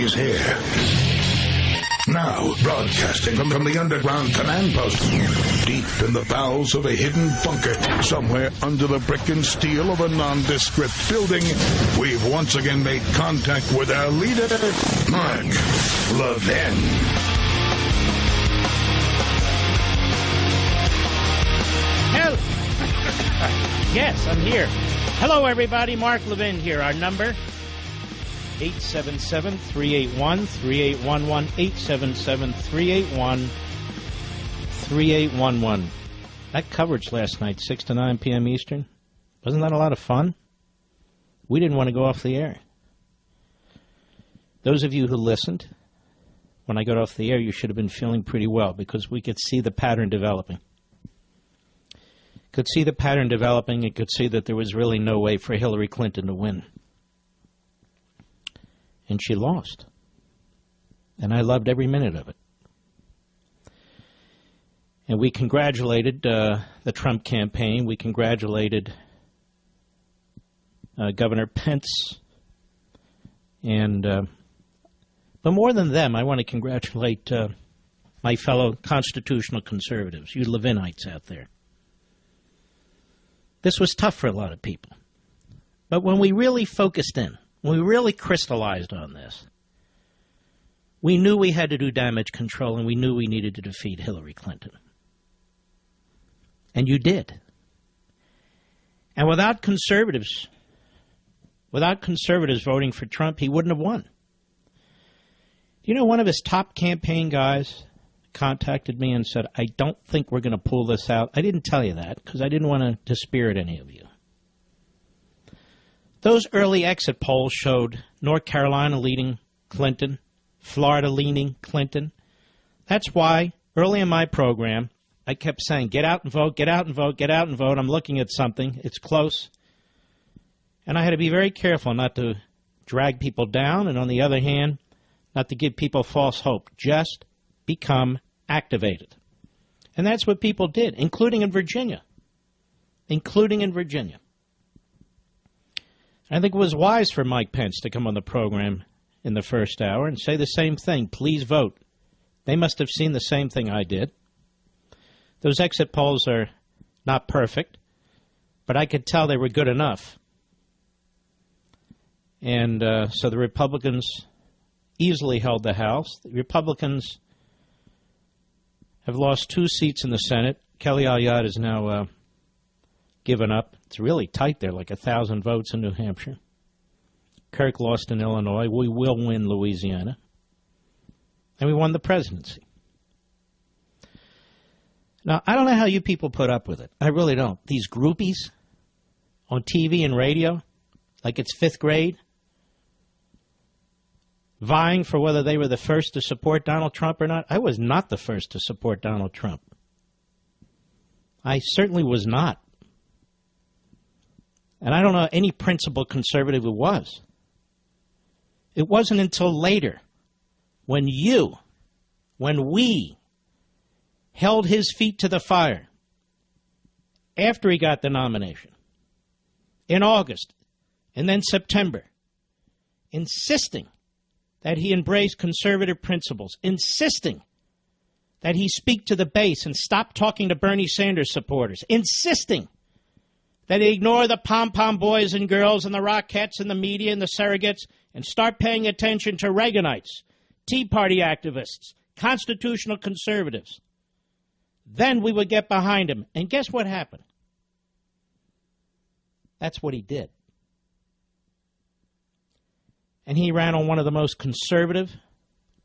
He's here. Now, broadcasting from the underground command post, deep in the bowels of a hidden bunker, somewhere under the brick and steel of a nondescript building, we've once again made contact with our leader, Mark Levin. Hell, yes, I'm here. Hello, everybody. Mark Levin here. Our number, 877-381-3811, 877-381-3811. That coverage last night, 6 to 9 p.m. Eastern, wasn't that a lot of fun? We didn't want to go off the air. Those of you who listened, when I got off the air, you should have been feeling pretty well because we could see the pattern developing. Could see the pattern developing and could see that there was really no way for Hillary Clinton to win. And she lost. And I loved every minute of it. And we congratulated the Trump campaign. We congratulated Governor Pence. And but more than them, I want to congratulate my fellow constitutional conservatives, you Levinites out there. This was tough for a lot of people. But when we really focused in, when we really crystallized on this, we knew we had to do damage control and we knew we needed to defeat Hillary Clinton. And you did. And without conservatives voting for Trump, he wouldn't have won. You know, one of his top campaign guys contacted me and said, I don't think we're going to pull this out. I didn't tell you that because I didn't want to dispirit any of you. Those early exit polls showed North Carolina leading Clinton, Florida leaning Clinton. That's why early in my program, I kept saying, get out and vote, get out and vote, get out and vote. I'm looking at something. It's close. And I had to be very careful not to drag people down and, on the other hand, not to give people false hope. Just become activated. And that's what people did, including in Virginia. I think it was wise for Mike Pence to come on the program in the first hour and say the same thing. Please vote. They must have seen the same thing I did. Those exit polls are not perfect, but I could tell they were good enough. And so the Republicans easily held the House. The Republicans have lost 2 seats in the Senate. Kelly Ayotte is now given up. It's really tight there, like 1,000 votes in New Hampshire. Kirk lost in Illinois. We will win Louisiana. And we won the presidency. Now, I don't know how you people put up with it. I really don't. These groupies on TV and radio, like it's 5th grade, vying for whether they were the first to support Donald Trump or not. I was not the first to support Donald Trump. I certainly was not. And I don't know any principled conservative who was. It wasn't until later when we held his feet to the fire after he got the nomination in August and then September, insisting that he embrace conservative principles, insisting that he speak to the base and stop talking to Bernie Sanders supporters, insisting that he ignore the pom-pom boys and girls and the Rockettes and the media and the surrogates and start paying attention to Reaganites, Tea Party activists, constitutional conservatives. Then we would get behind him. And guess what happened? That's what he did. And he ran on one of the most conservative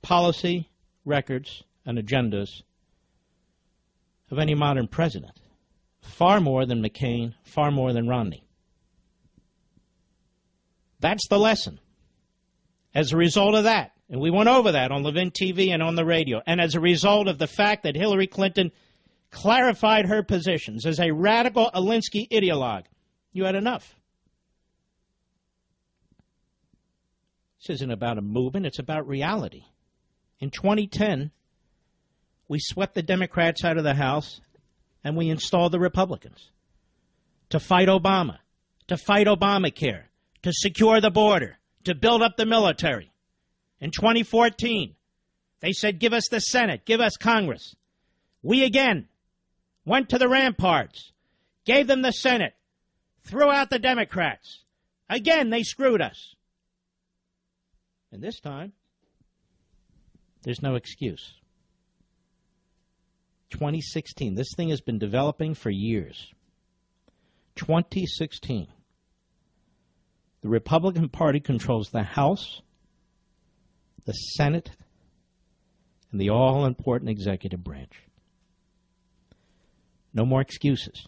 policy records and agendas of any modern president. Far more than McCain, far more than Romney. That's the lesson. As a result of that, and we went over that on Levin TV and on the radio, and as a result of the fact that Hillary Clinton clarified her positions as a radical Alinsky ideologue, you had enough. This isn't about a movement, it's about reality. In 2010, we swept the Democrats out of the House and we installed the Republicans to fight Obama, to fight Obamacare, to secure the border, to build up the military. In 2014, they said, give us the Senate, give us Congress. We again went to the ramparts, gave them the Senate, threw out the Democrats. Again, they screwed us. And this time, there's no excuse. 2016, this thing has been developing for years. 2016, the Republican Party controls the House, the Senate, and the all-important executive branch. No more excuses.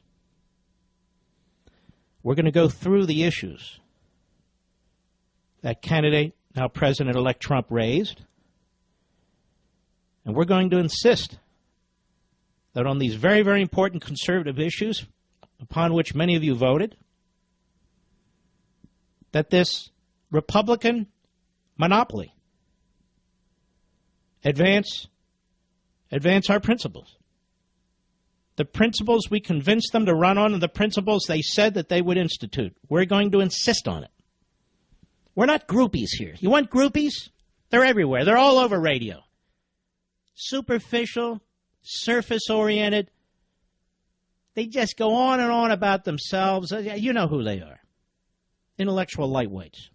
We're going to go through the issues that candidate, now President-elect Trump, raised, and we're going to insist that on these very, very important conservative issues upon which many of you voted, that this Republican monopoly advance our principles. The principles we convinced them to run on and the principles they said that they would institute. We're going to insist on it. We're not groupies here. You want groupies? They're everywhere. They're all over radio. Superficial, surface-oriented. They just go on and on about themselves. You know who they are. Intellectual lightweights.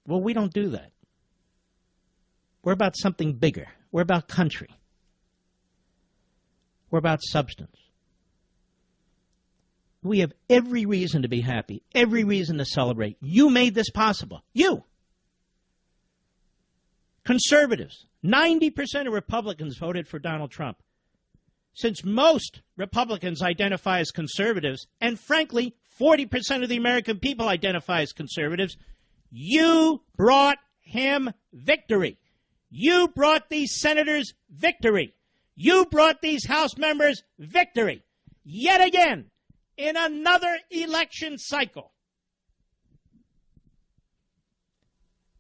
Well, we don't do that. We're about something bigger. We're about country. We're about substance. We have every reason to be happy, every reason to celebrate. You made this possible. You. Conservatives. 90% of Republicans voted for Donald Trump. Since most Republicans identify as conservatives, and frankly, 40% of the American people identify as conservatives, you brought him victory. You brought these senators victory. You brought these House members victory. Yet again, in another election cycle.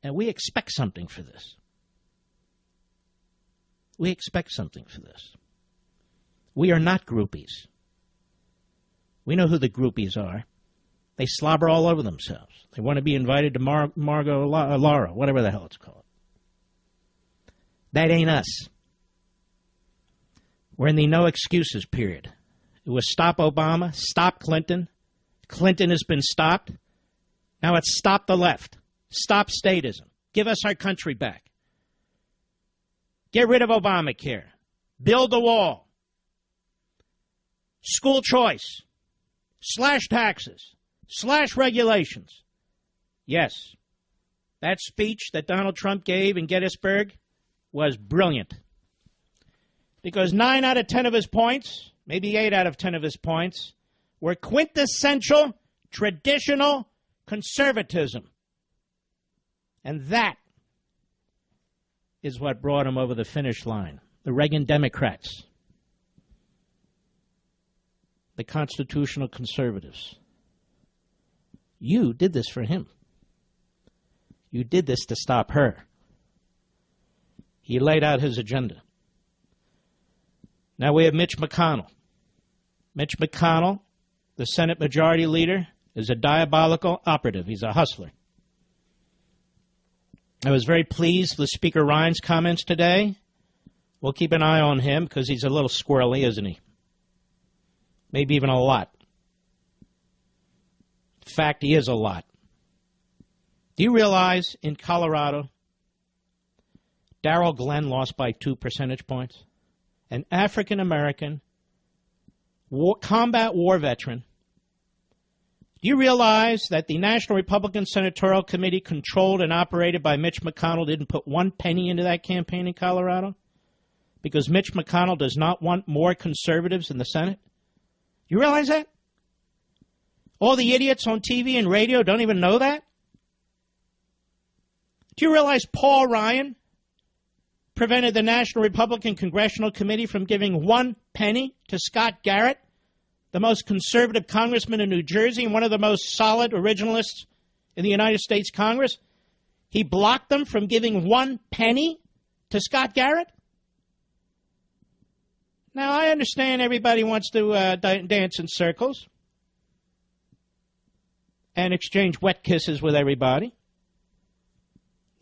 And we expect something for this. We expect something for this. We are not groupies. We know who the groupies are. They slobber all over themselves. They want to be invited to Laura, whatever the hell it's called. That ain't us. We're in the no excuses period. It was stop Obama, stop Clinton. Clinton has been stopped. Now it's stop the left. Stop statism. Give us our country back. Get rid of Obamacare. Build a wall. School choice. Slash taxes. Slash regulations. Yes, that speech that Donald Trump gave in Gettysburg was brilliant. Because 9 out of 10 of his points, maybe 8 out of 10 of his points, were quintessential, traditional conservatism. And that is what brought him over the finish line. The Reagan Democrats. The constitutional conservatives. You did this for him. You did this to stop her. He laid out his agenda. Now we have Mitch McConnell. Mitch McConnell, the Senate Majority Leader, is a diabolical operative. He's a hustler. I was very pleased with Speaker Ryan's comments today. We'll keep an eye on him because he's a little squirrely, isn't he? Maybe even a lot. In fact, he is a lot. Do you realize in Colorado, Darryl Glenn lost by 2 percentage points? An African-American combat war veteran. Do you realize that the National Republican Senatorial Committee, controlled and operated by Mitch McConnell, didn't put 1 penny into that campaign in Colorado? Because Mitch McConnell does not want more conservatives in the Senate? Do you realize that? All the idiots on TV and radio don't even know that? Do you realize Paul Ryan prevented the National Republican Congressional Committee from giving 1 penny to Scott Garrett, the most conservative congressman in New Jersey and one of the most solid originalists in the United States Congress? He blocked them from giving 1 penny to Scott Garrett? Now, I understand everybody wants to dance in circles and exchange wet kisses with everybody.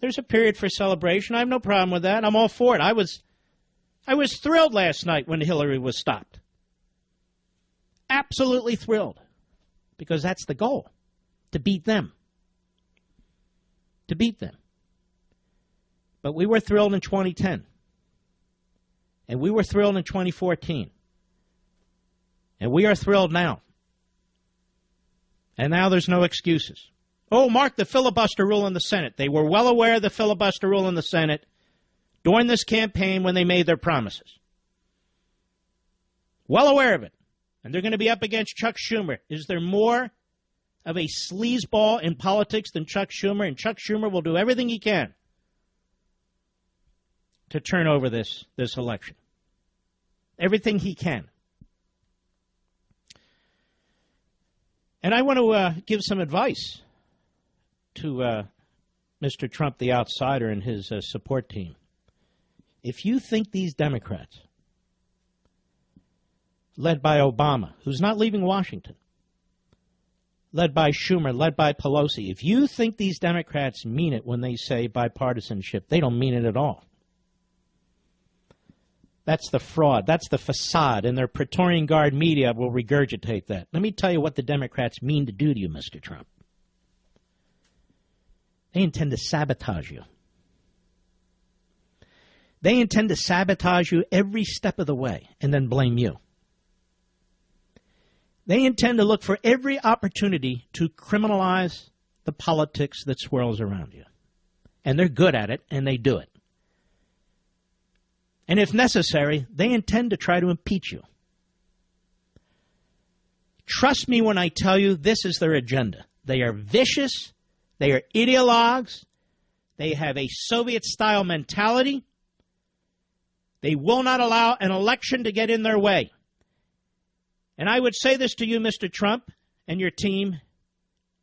There's a period for celebration. I have no problem with that. I'm all for it. I was thrilled last night when Hillary was stopped. Absolutely thrilled. Because that's the goal. To beat them. To beat them. But we were thrilled in 2010. And we were thrilled in 2014. And we are thrilled now. And now there's no excuses. Oh, mark the filibuster rule in the Senate. They were well aware of the filibuster rule in the Senate during this campaign when they made their promises. Well aware of it. And they're going to be up against Chuck Schumer. Is there more of a sleazeball in politics than Chuck Schumer? And Chuck Schumer will do everything he can to turn over this election. Everything he can. And I want to give some advice to Mr. Trump, the outsider, and his support team. If you think these Democrats, led by Obama, who's not leaving Washington, led by Schumer, led by Pelosi, if you think these Democrats mean it when they say bipartisanship, they don't mean it at all. That's the fraud. That's the facade, and their Praetorian Guard media will regurgitate that. Let me tell you what the Democrats mean to do to you, Mr. Trump. They intend to sabotage you. They intend to sabotage you every step of the way and then blame you. They intend to look for every opportunity to criminalize the politics that swirls around you. And they're good at it, and they do it. And if necessary, they intend to try to impeach you. Trust me when I tell you this is their agenda. They are vicious. They are ideologues. They have a Soviet-style mentality. They will not allow an election to get in their way. And I would say this to you, Mr. Trump, and your team.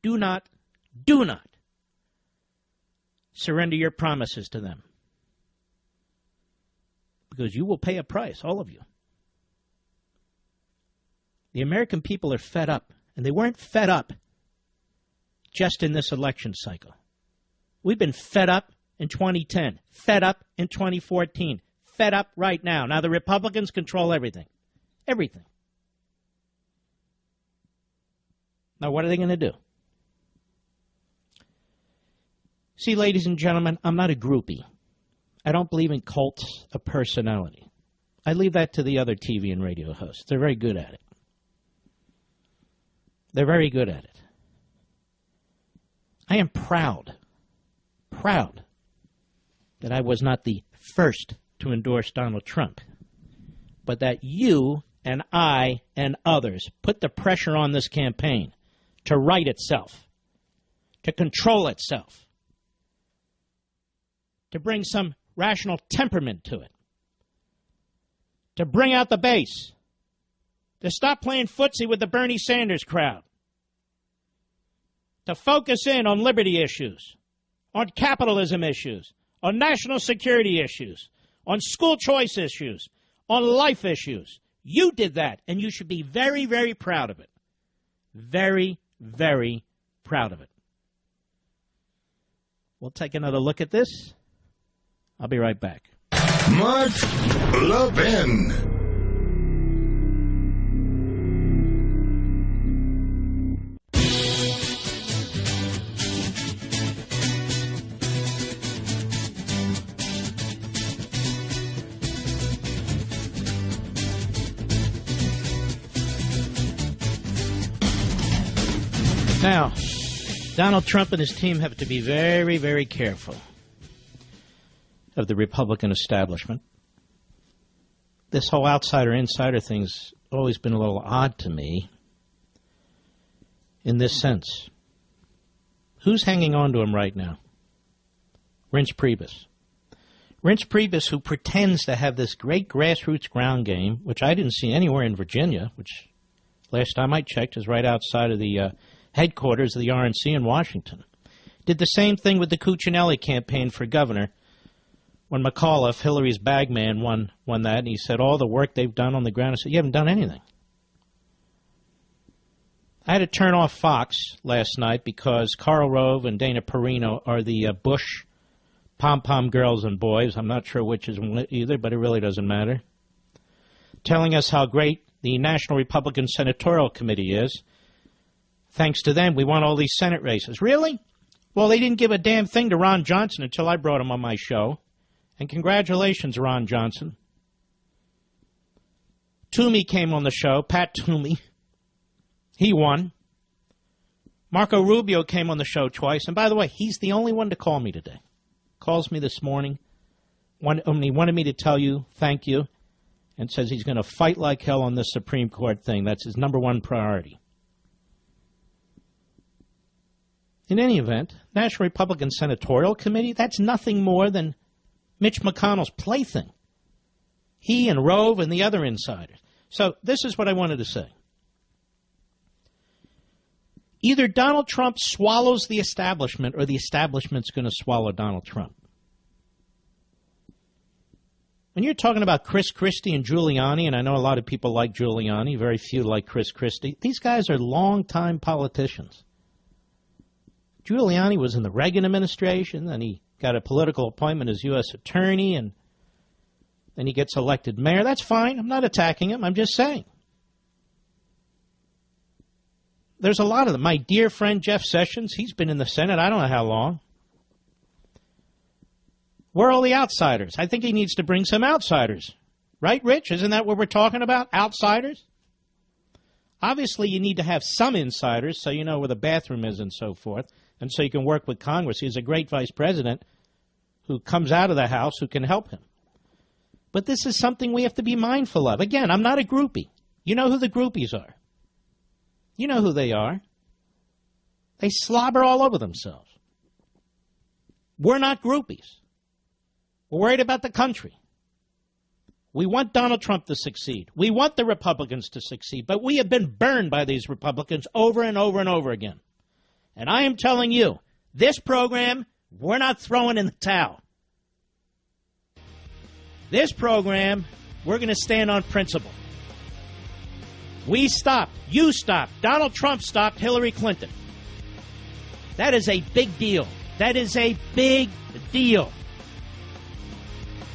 Do not surrender your promises to them. Because you will pay a price, all of you. The American people are fed up, and they weren't fed up just in this election cycle. We've been fed up in 2010, fed up in 2014, fed up right now. Now the Republicans control everything. Everything. Now what are they going to do? See, ladies and gentlemen, I'm not a groupie. I don't believe in cults of personality. I leave that to the other TV and radio hosts. They're very good at it. They're very good at it. I am proud that I was not the first to endorse Donald Trump, but that you and I and others put the pressure on this campaign to right itself, to control itself, to bring some rational temperament to it, to bring out the base, to stop playing footsie with the Bernie Sanders crowd, to focus in on liberty issues, on capitalism issues, on national security issues, on school choice issues, on life issues. You did that, and you should be very, very proud of it. Very, very proud of it. We'll take another look at this. I'll be right back. Mark Levin. Now, Donald Trump and his team have to be very, very careful of the Republican establishment. This whole outsider-insider thing's always been a little odd to me in this sense. Who's hanging on to him right now? Reince Priebus. Reince Priebus, who pretends to have this great grassroots ground game, which I didn't see anywhere in Virginia, which last time I checked is right outside of the headquarters of the RNC in Washington. Did the same thing with the Cuccinelli campaign for governor when McAuliffe, Hillary's bagman, won that, and he said all the work they've done on the ground. I said, you haven't done anything. I had to turn off Fox last night because Karl Rove and Dana Perino are the Bush pom-pom girls and boys. I'm not sure which is either, but it really doesn't matter. Telling us how great the National Republican Senatorial Committee is. Thanks to them, we won all these Senate races. Really? Well, they didn't give a damn thing to Ron Johnson until I brought him on my show. And congratulations, Ron Johnson. Toomey came on the show, Pat Toomey. He won. Marco Rubio came on the show twice. And by the way, he's the only one to call me today. Calls me this morning. He wanted me to tell you thank you and says he's going to fight like hell on this Supreme Court thing. That's his number one priority. In any event, National Republican Senatorial Committee, that's nothing more than Mitch McConnell's plaything. He and Rove and the other insiders. So this is what I wanted to say. Either Donald Trump swallows the establishment or the establishment's going to swallow Donald Trump. When you're talking about Chris Christie and Giuliani, and I know a lot of people like Giuliani, very few like Chris Christie, these guys are longtime politicians. Giuliani was in the Reagan administration, then he got a political appointment as U.S. attorney, and then he gets elected mayor. That's fine. I'm not attacking him. I'm just saying. There's a lot of them. My dear friend Jeff Sessions, he's been in the Senate I don't know how long. Where are all the outsiders? I think he needs to bring some outsiders. Right, Rich? Isn't that what we're talking about? Outsiders? Obviously, you need to have some insiders so you know where the bathroom is and so forth, and so you can work with Congress. He's a great vice president who comes out of the House who can help him. But this is something we have to be mindful of. Again, I'm not a groupie. You know who the groupies are. You know who they are. They slobber all over themselves. We're not groupies. We're worried about the country. We want Donald Trump to succeed. We want the Republicans to succeed. But we have been burned by these Republicans over and over and over again. And I am telling you, this program, we're not throwing in the towel. This program, we're going to stand on principle. We stopped. You stopped. Donald Trump stopped Hillary Clinton. That is a big deal. That is a big deal.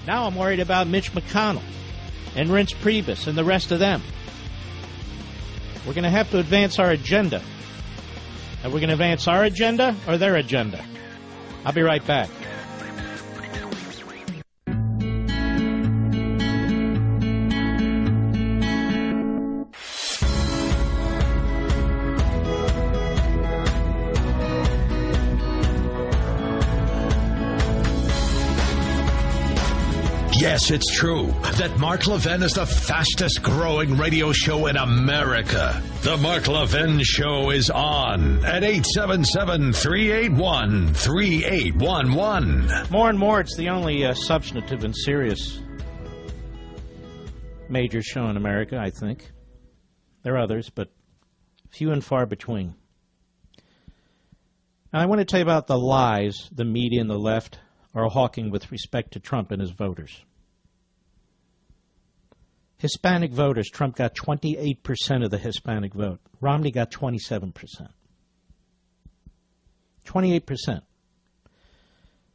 Now I'm worried about Mitch McConnell and Reince Priebus and the rest of them. We're going to have to advance our agenda. Are we going to advance our agenda or their agenda? I'll be right back. Yes, it's true that Mark Levin is the fastest growing radio show in America. The Mark Levin Show is on at 877-381-3811. More and more, it's the only substantive and serious major show in America, I think. There are others, but few and far between. Now, I want to tell you about the lies the media and the left are hawking with respect to Trump and his voters. Hispanic voters, Trump got 28% of the Hispanic vote. Romney got 27%. 28%.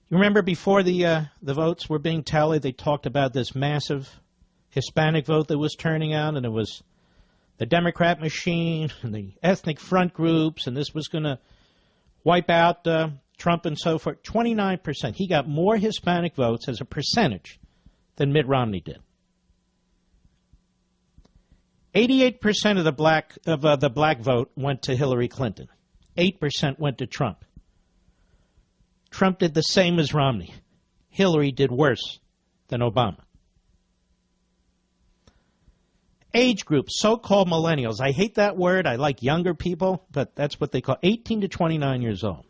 You remember before the votes were being tallied, they talked about this massive Hispanic vote that was turning out, and it was the Democrat machine and the ethnic front groups, and this was going to wipe out Trump and so forth. 29%. He got more Hispanic votes as a percentage than Mitt Romney did. 88% of the black vote went to Hillary Clinton. 8% went to Trump. Trump did the same as Romney. Hillary did worse than Obama. Age group, so-called millennials. I hate that word. I like younger people, but that's what they call 18 to 29 years old.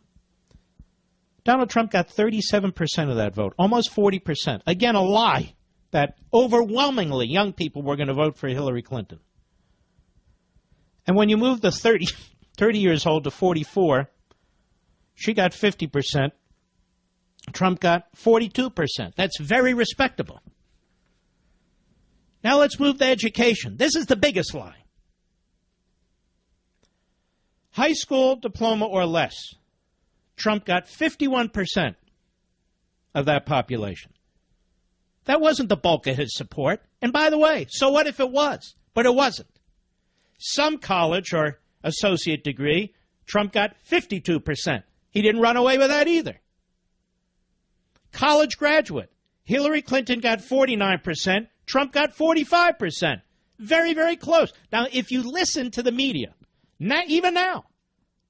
Donald Trump got 37% of that vote, almost 40%. Again, a lie that overwhelmingly young people were going to vote for Hillary Clinton. And when you move the 30 years old to 44, she got 50%. Trump got 42%. That's very respectable. Now let's move to education. This is the biggest lie. High school diploma or less. Trump got 51%. of that population. That wasn't the bulk of his support. And by the way, so what if it was? But it wasn't. Some college or associate degree, Trump got 52%. He didn't run away with that either. College graduate, Hillary Clinton got 49%, Trump got 45%. Very, very close. Now, if you listen to the media, not even now,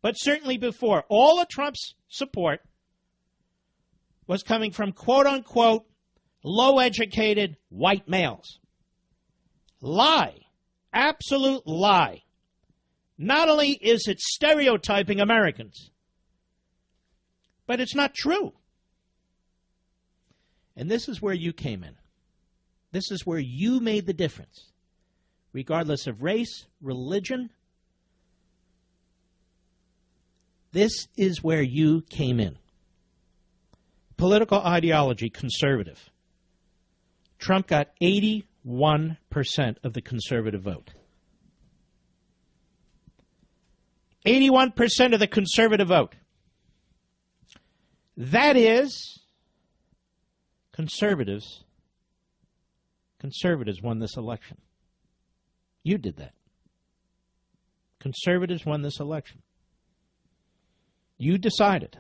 but certainly before, all of Trump's support was coming from quote-unquote low-educated white males. Lie. Absolute lie. Not only is it stereotyping Americans, but it's not true. And this is where you came in. This is where you made the difference. Regardless of race, religion, this is where you came in. Political ideology, conservative. Trump got 81% of the conservative vote. 81% of the conservative vote. That is, conservatives won this election. You did that. Conservatives won this election. You decided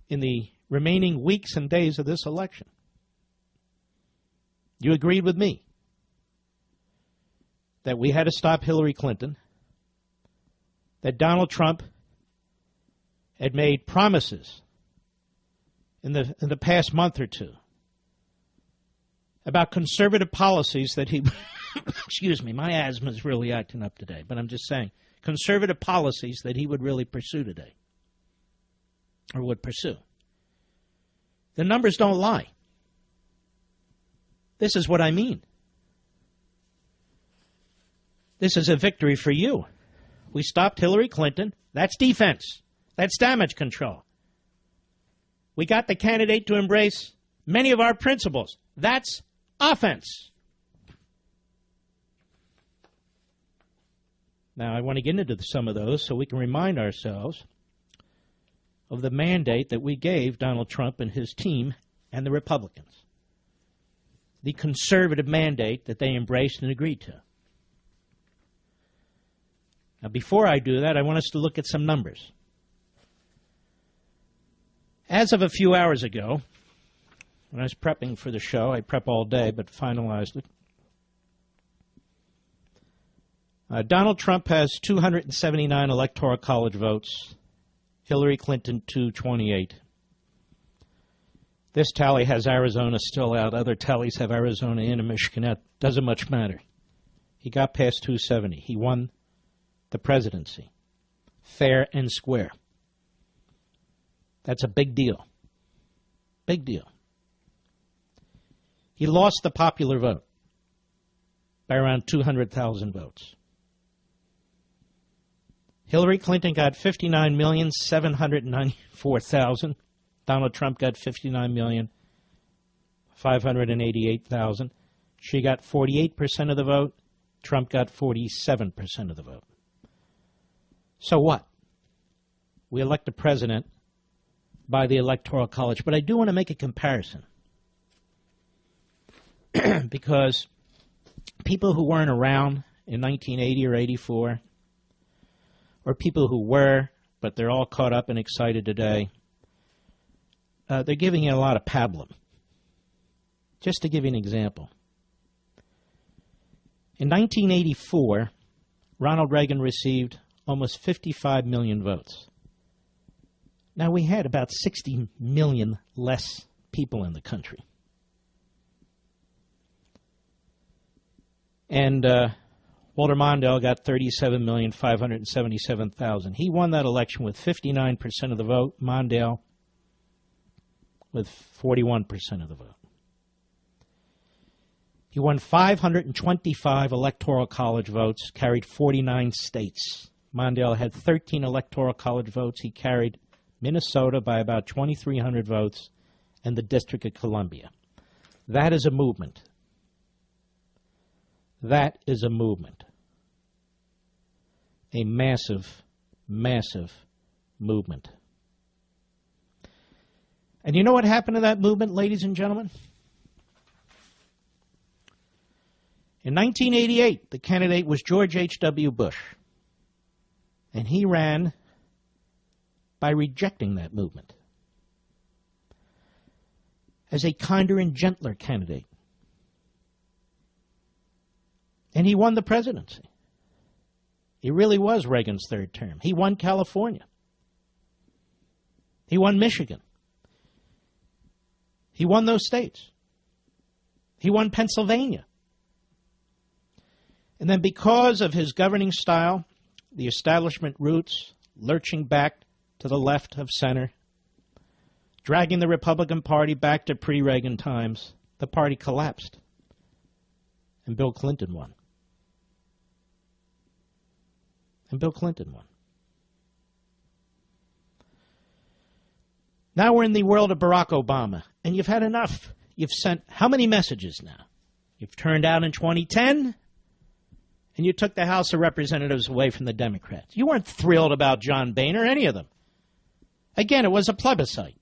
in the remaining weeks and days of this election, you agreed with me that we had to stop Hillary Clinton, that Donald Trump had made promises in the past month or two about conservative policies that he excuse me, my asthma is really acting up today, but I'm just saying, conservative policies that he would really pursue today, or would pursue. The numbers don't lie. This is what I mean. This is a victory for you. We stopped Hillary Clinton. That's defense. That's damage control. We got the candidate to embrace many of our principles. That's offense. Now, I want to get into some of those so we can remind ourselves of the mandate that we gave Donald Trump and his team and the Republicans. The conservative mandate that they embraced and agreed to. Now, before I do that, I want us to look at some numbers. As of a few hours ago, when I was prepping for the show, I prep all day but finalized it. Donald Trump has 279 Electoral College votes. Hillary Clinton, 228. This tally has Arizona still out. Other tallies have Arizona in and Michigan out. Doesn't much matter. He got past 270. He won the presidency. Fair and square. That's a big deal. Big deal. He lost the popular vote by around 200,000 votes. Hillary Clinton got 59,794,000. Donald Trump got 59,588,000. She got 48% of the vote. Trump got 47% of the vote. So what? We elect a president by the Electoral College. But I do want to make a comparison. Because people who weren't around in 1980 or 84, or people who were, but they're all caught up and excited today, they're giving you a lot of pablum. Just to give you an example. In 1984, Ronald Reagan received almost 55 million votes. Now, we had about 60 million less people in the country. And Walter Mondale got 37,577,000. He won that election with 59% of the vote. Mondale with 41% of the vote. He won 525 Electoral College votes, carried 49 states. Mondale had 13 Electoral College votes. He carried Minnesota by about 2,300 votes and the District of Columbia. That is a movement. That is a movement. A massive, massive movement. And you know what happened to that movement, ladies and gentlemen? In 1988, the candidate was George H.W. Bush. And he ran by rejecting that movement as a kinder and gentler candidate. And he won the presidency. He really was Reagan's third term. He won California. He won Michigan. He won those states. He won Pennsylvania. And then because of his governing style, the establishment roots lurching back to the left of center, dragging the Republican Party back to pre-Reagan times, the party collapsed. And Bill Clinton won. And Bill Clinton won. Now we're in the world of Barack Obama, and you've had enough. You've sent how many messages now? You've turned out in 2010, and you took the House of Representatives away from the Democrats. You weren't thrilled about John Boehner, any of them. Again, it was a plebiscite.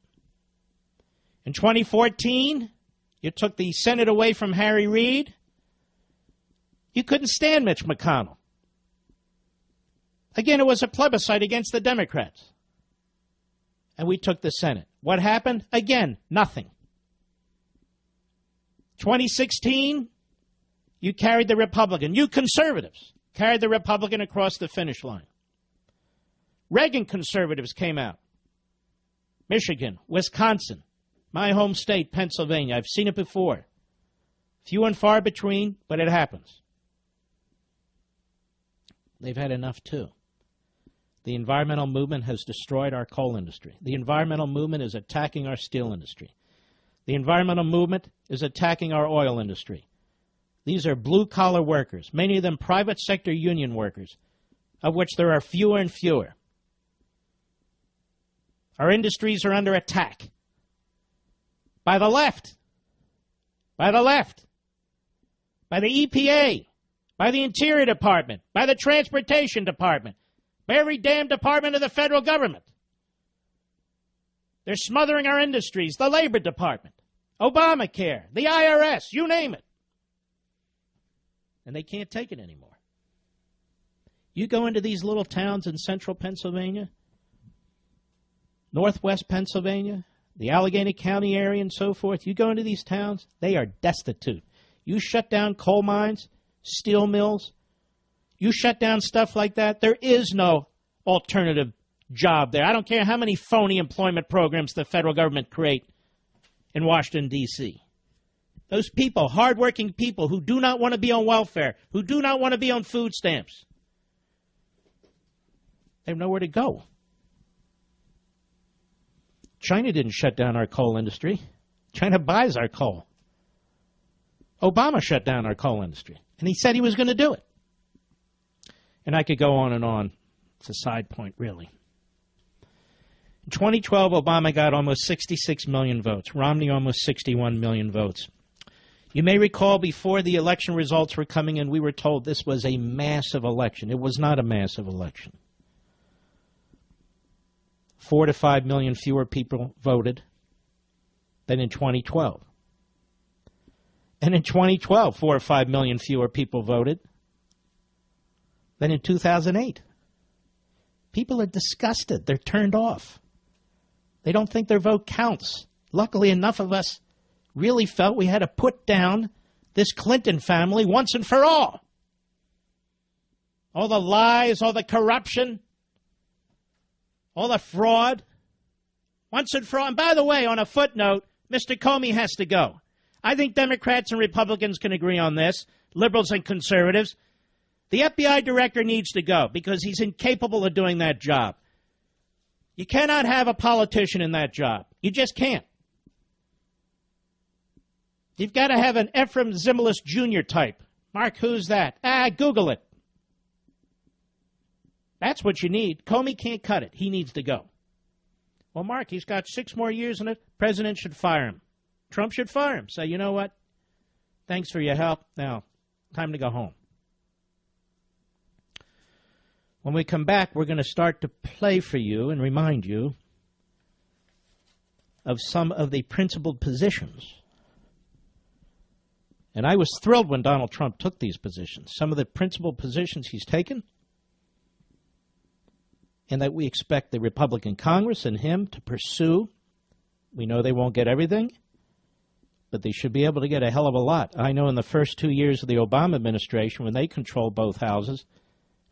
In 2014, you took the Senate away from Harry Reid. You couldn't stand Mitch McConnell. Again, it was a plebiscite against the Democrats. And we took the Senate. What happened? Again, nothing. 2016, you carried the Republican. You conservatives carried the Republican across the finish line. Reagan conservatives came out. Michigan, Wisconsin, my home state, Pennsylvania. I've seen it before. Few and far between, but it happens. They've had enough, too. The environmental movement has destroyed our coal industry. The environmental movement is attacking our steel industry. The environmental movement is attacking our oil industry. These are blue-collar workers, many of them private sector union workers, of which there are fewer and fewer. Our industries are under attack by the left, by the EPA, by the Interior Department, by the Transportation Department, by every damn department of the federal government. They're smothering our industries, the Labor Department, Obamacare, the IRS, you name it. And they can't take it anymore. You go into these little towns in central Pennsylvania, northwest Pennsylvania, the Allegheny County area and so forth, you go into these towns, they are destitute. You shut down coal mines, steel mills, you shut down stuff like that, there is no alternative job there. I don't care how many phony employment programs the federal government create in Washington, D.C. Those people, hardworking people who do not want to be on welfare, who do not want to be on food stamps, they have nowhere to go. China didn't shut down our coal industry. China buys our coal. Obama shut down our coal industry, and he said he was going to do it. And I could go on and on. It's a side point, really. In 2012, Obama got almost 66 million votes. Romney almost 61 million votes. You may recall before the election results were coming in, we were told this was a massive election. It was not a massive election. 4 to 5 million fewer people voted than in 2012. And in 2012, 4 or 5 million fewer people voted than in 2008. People are disgusted. They're turned off. They don't think their vote counts. Luckily, enough of us really felt we had to put down this Clinton family once and for all. All the lies, all the corruption, all the fraud, once and for all. And by the way, on a footnote, Mr. Comey has to go. I think Democrats and Republicans can agree on this, liberals and conservatives. The FBI director needs to go because he's incapable of doing that job. You cannot have a politician in that job. You just can't. You've got to have an Ephraim Zimbalist Jr. type. Mark, who's that? Google it. That's what you need. Comey can't cut it. He needs to go. Well, Mark, he's got 6 more years in it. President should fire him. Trump should fire him. Say, you know what? Thanks for your help. Now, time to go home. When we come back, we're going to start to play for you and remind you of some of the principled positions. And I was thrilled when Donald Trump took these positions. Some of the principled positions he's taken, and that we expect the Republican Congress and him to pursue. We know they won't get everything, but they should be able to get a hell of a lot. I know in the first 2 years of the Obama administration, when they controlled both houses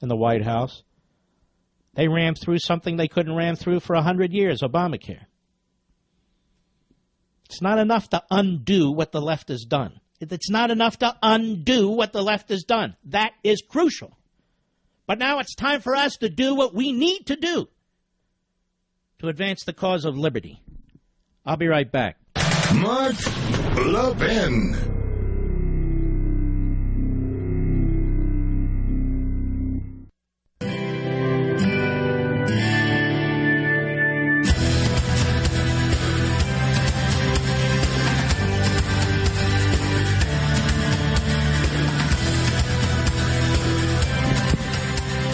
in the White House, they rammed through something they couldn't ram through for 100 years, Obamacare. It's not enough to undo what the left has done. It's not enough to undo what the left has done. That is crucial. But now it's time for us to do what we need to do to advance the cause of liberty. I'll be right back. Mark Levin.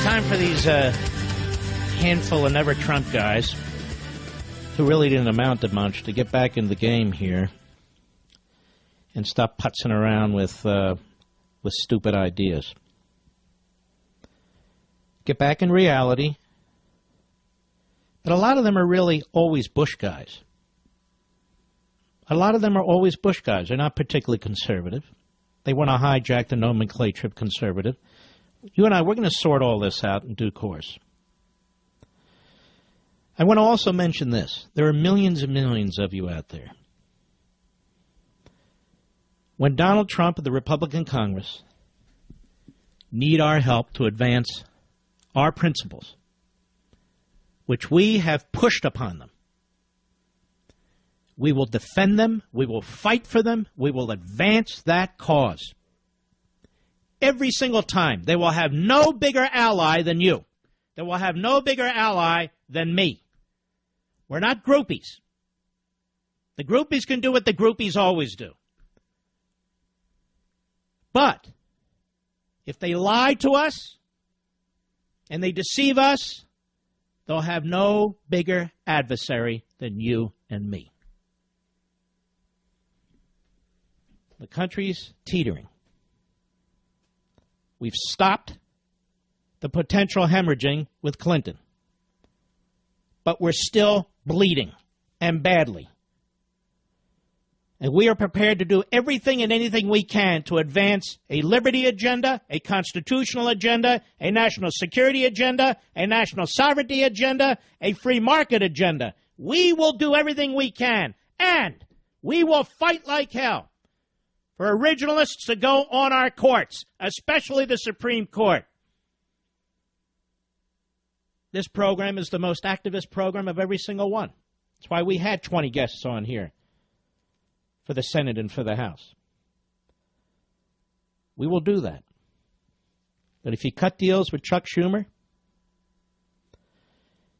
Time for these handful of never-Trump guys who really didn't amount to much to get back in the game here and stop putzing around with stupid ideas. Get back in reality. But a lot of them are really always Bush guys. A lot of them are always Bush guys. They're not particularly conservative. They want to hijack the nomenclature of conservative. You and I, we're going to sort all this out in due course. I want to also mention this. There are millions and millions of you out there. When Donald Trump and the Republican Congress need our help to advance our principles, which we have pushed upon them, we will defend them, we will fight for them, we will advance that cause. Every single time, they will have no bigger ally than you. They will have no bigger ally than me. We're not groupies. The groupies can do what the groupies always do. But if they lie to us and they deceive us, they'll have no bigger adversary than you and me. The country's teetering. We've stopped the potential hemorrhaging with Clinton. But we're still bleeding, and badly. And we are prepared to do everything and anything we can to advance a liberty agenda, a constitutional agenda, a national security agenda, a national sovereignty agenda, a free market agenda. We will do everything we can, and we will fight like hell for originalists to go on our courts, especially the Supreme Court. This program is the most activist program of every single one. That's why we had 20 guests on here for the Senate and for the House. We will do that. But if you cut deals with Chuck Schumer,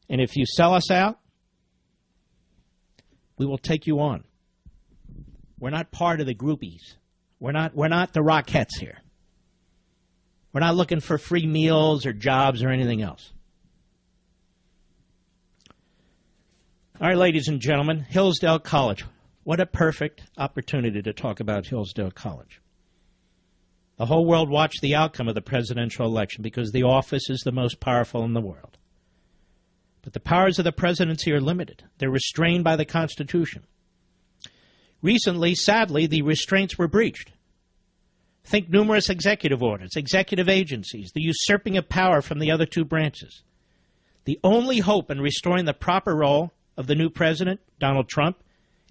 and if you sell us out, we will take you on. We're not part of the groupies. We're not the Rockettes here. We're not looking for free meals or jobs or anything else. All right, ladies and gentlemen, Hillsdale College. What a perfect opportunity to talk about Hillsdale College. The whole world watched the outcome of the presidential election because the office is the most powerful in the world. But the powers of the presidency are limited. They're restrained by the Constitution. Recently, sadly, the restraints were breached. Think numerous executive orders, executive agencies, the usurping of power from the other two branches. The only hope in restoring the proper role of the new president, Donald Trump,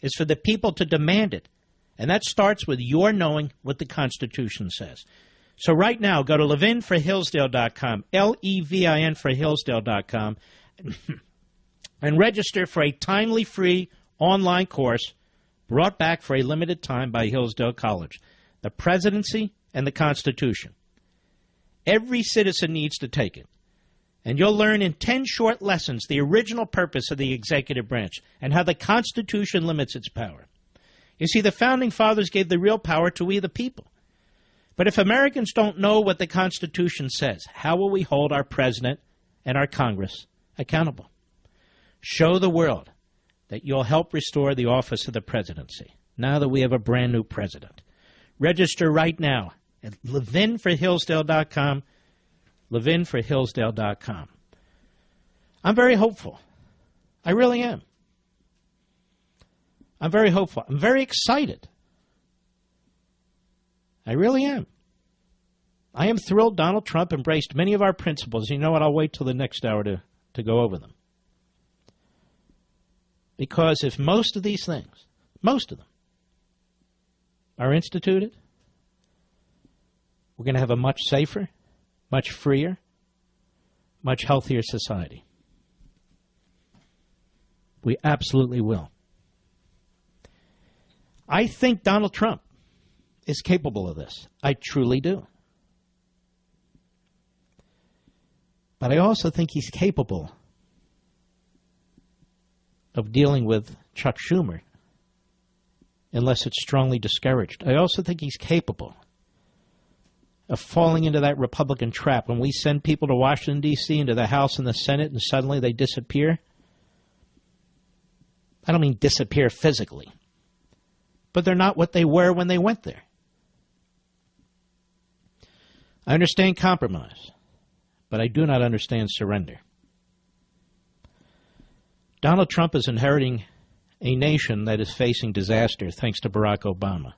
is for the people to demand it. And that starts with your knowing what the Constitution says. So right now, go to levinforhillsdale.com, Levin for Hillsdale.com, and register for a timely free online course brought back for a limited time by Hillsdale College, the presidency and the Constitution. Every citizen needs to take it. And you'll learn in 10 short lessons the original purpose of the executive branch and how the Constitution limits its power. You see, the Founding Fathers gave the real power to we the people. But if Americans don't know what the Constitution says, how will we hold our president and our Congress accountable? Show the world that you'll help restore the office of the presidency, now that we have a brand new president. Register right now at levinforhillsdale.com, levinforhillsdale.com. I'm very hopeful. I really am. I'm very hopeful. I'm very excited. I really am. I am thrilled Donald Trump embraced many of our principles. You know what? I'll wait till the next hour to go over them. Because if most of these things, most of them, are instituted, we're going to have a much safer, much freer, much healthier society. We absolutely will. I think Donald Trump is capable of this. I truly do. But I also think he's capable of dealing with Chuck Schumer unless it's strongly discouraged. I also think he's capable of falling into that Republican trap. When we send people to Washington, D.C., into the House and the Senate, and suddenly they disappear. I don't mean disappear physically, but they're not what they were when they went there. I understand compromise, but I do not understand surrender. Donald Trump is inheriting a nation that is facing disaster thanks to Barack Obama.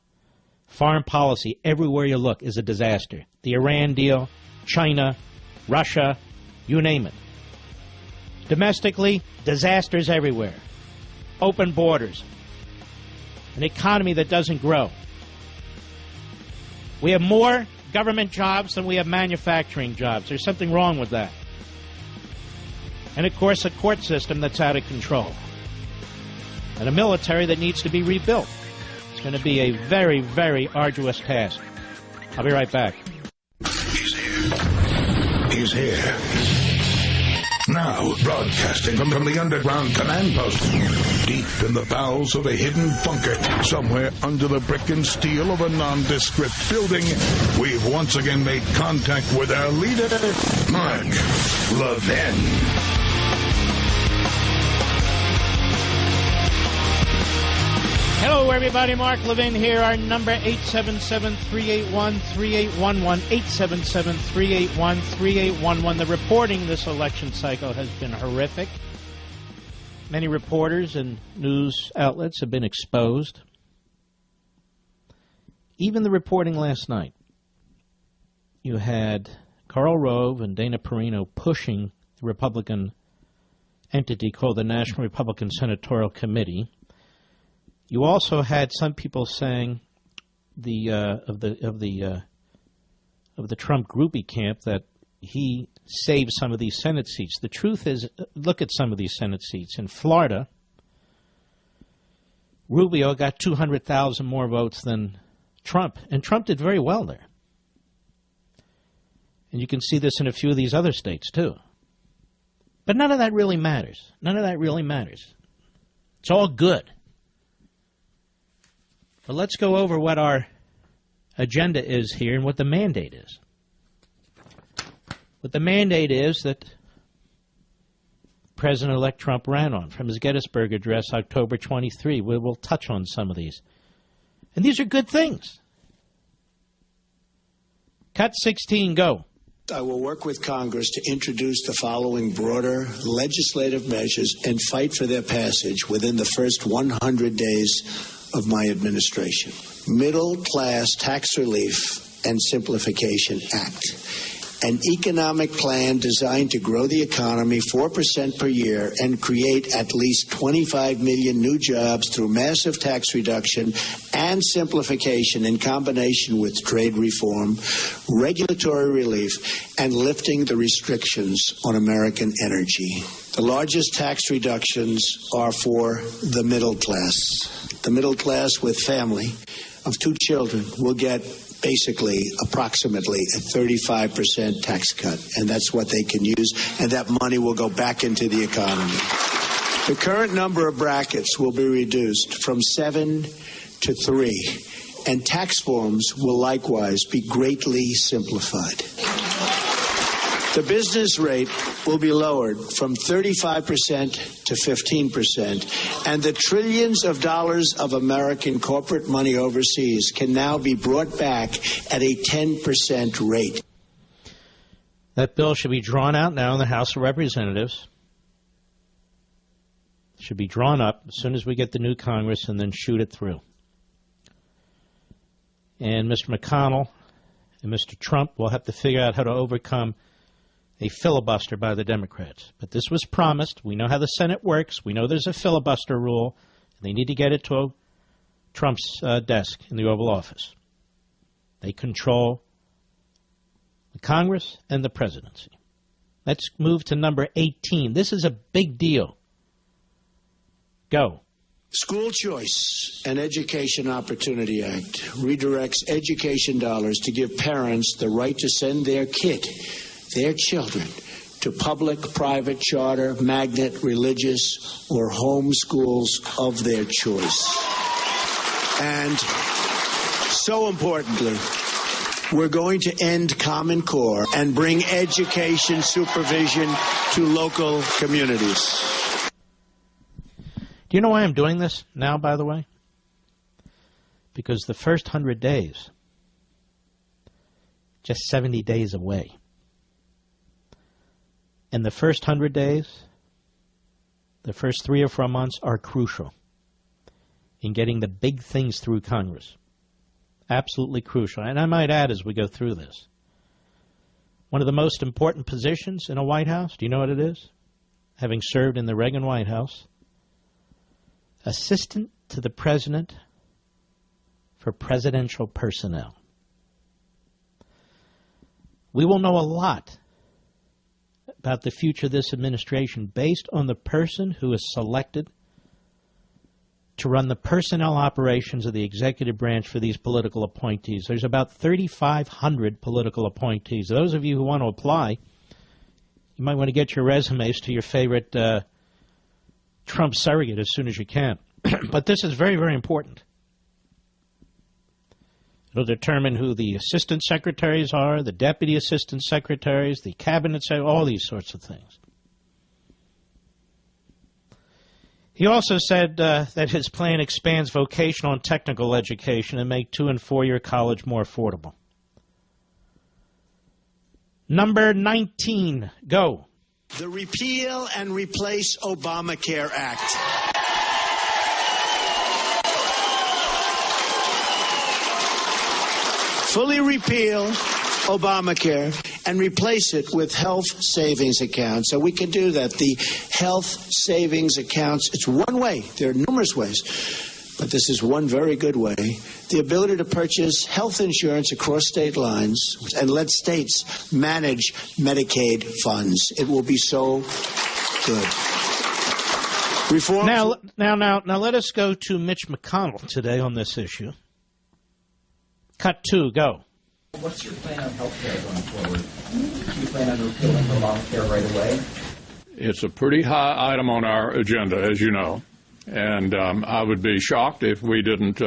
Foreign policy, everywhere you look, is a disaster. The Iran deal, China, Russia, you name it. Domestically, disasters everywhere. Open borders. An economy that doesn't grow. We have more government jobs than we have manufacturing jobs. There's something wrong with that. And, of course, a court system that's out of control. And a military that needs to be rebuilt. It's going to be a very, very arduous task. I'll be right back. He's here. He's here. Now, broadcasting from the underground command post, deep in the bowels of a hidden bunker, somewhere under the brick and steel of a nondescript building, we've once again made contact with our leader, Mark Levin. Hello, everybody. Mark Levin here. Our number, 877-381-3811, 877-381-3811. The reporting this election cycle has been horrific. Many reporters and news outlets have been exposed. Even the reporting last night. You had Karl Rove and Dana Perino pushing the Republican entity called the National Republican Senatorial Committee. You also had some people saying of the Trump groupie camp that he saved some of these Senate seats. The truth is, look at some of these Senate seats. In Florida, Rubio got 200,000 more votes than Trump, and Trump did very well there. And you can see this in a few of these other states, too. But none of that really matters. None of that really matters. It's all good. But let's go over what our agenda is here and what the mandate is. What the mandate is that President-elect Trump ran on from his Gettysburg Address, October 23. We'll touch on some of these. And these are good things. Cut 16, go. I will work with Congress to introduce the following broader legislative measures and fight for their passage within the first 100 days of my administration. Middle Class Tax Relief and Simplification Act. An economic plan designed to grow the economy 4% per year and create at least 25 million new jobs through massive tax reduction and simplification in combination with trade reform, regulatory relief, and lifting the restrictions on American energy. The largest tax reductions are for the middle class. The middle class with family of 2 children will get basically approximately a 35% tax cut, and that's what they can use, and that money will go back into the economy. The current number of brackets will be reduced from 7 to 3, and tax forms will likewise be greatly simplified. The business rate will be lowered from 35% to 15%, and the trillions of dollars of American corporate money overseas can now be brought back at a 10% rate. That bill should be drawn out now in the House of Representatives. It should be drawn up as soon as we get the new Congress and then shoot it through. And Mr. McConnell and Mr. Trump will have to figure out how to overcome a filibuster by the Democrats. But this was promised. We know how the Senate works. We know there's a filibuster rule. And they need to get it to Trump's desk in the Oval Office. They control the Congress and the presidency. Let's move to number 18. This is a big deal. Go. School Choice and Education Opportunity Act redirects education dollars to give parents the right to send their children, to public, private, charter, magnet, religious, or home schools of their choice. And so importantly, we're going to end Common Core and bring education supervision to local communities. Do you know why I'm doing this now, by the way? Because the first 100 days, just 70 days away. And the first 100 days, the first 3 or 4 months are crucial in getting the big things through Congress. Absolutely crucial. And I might add as we go through this, one of the most important positions in a White House, do you know what it is? Having served in the Reagan White House, Assistant to the President for Presidential Personnel. We will know a lot about the future of this administration based on the person who is selected to run the personnel operations of the executive branch for these political appointees. There's about 3,500 political appointees. Those of you who want to apply, you might want to get your resumes to your favorite Trump surrogate as soon as you can. But this is very, very important. It'll determine who the assistant secretaries are, the deputy assistant secretaries, the cabinet secretaries, all these sorts of things. He also said that his plan expands vocational and technical education and make 2- and 4-year college more affordable. Number 19, go. The Repeal and Replace Obamacare Act. Fully repeal Obamacare and replace it with health savings accounts. So we can do that. The health savings accounts, it's one way. There are numerous ways, but this is one very good way. The ability to purchase health insurance across state lines and let states manage Medicaid funds. It will be so good. Reform. Now, let us go to Mitch McConnell today on this issue. Cut 2, go. What's your plan on health care going forward? Do you plan on repealing Obamacare right away? It's a pretty high item on our agenda, as you know. And I would be shocked if we didn't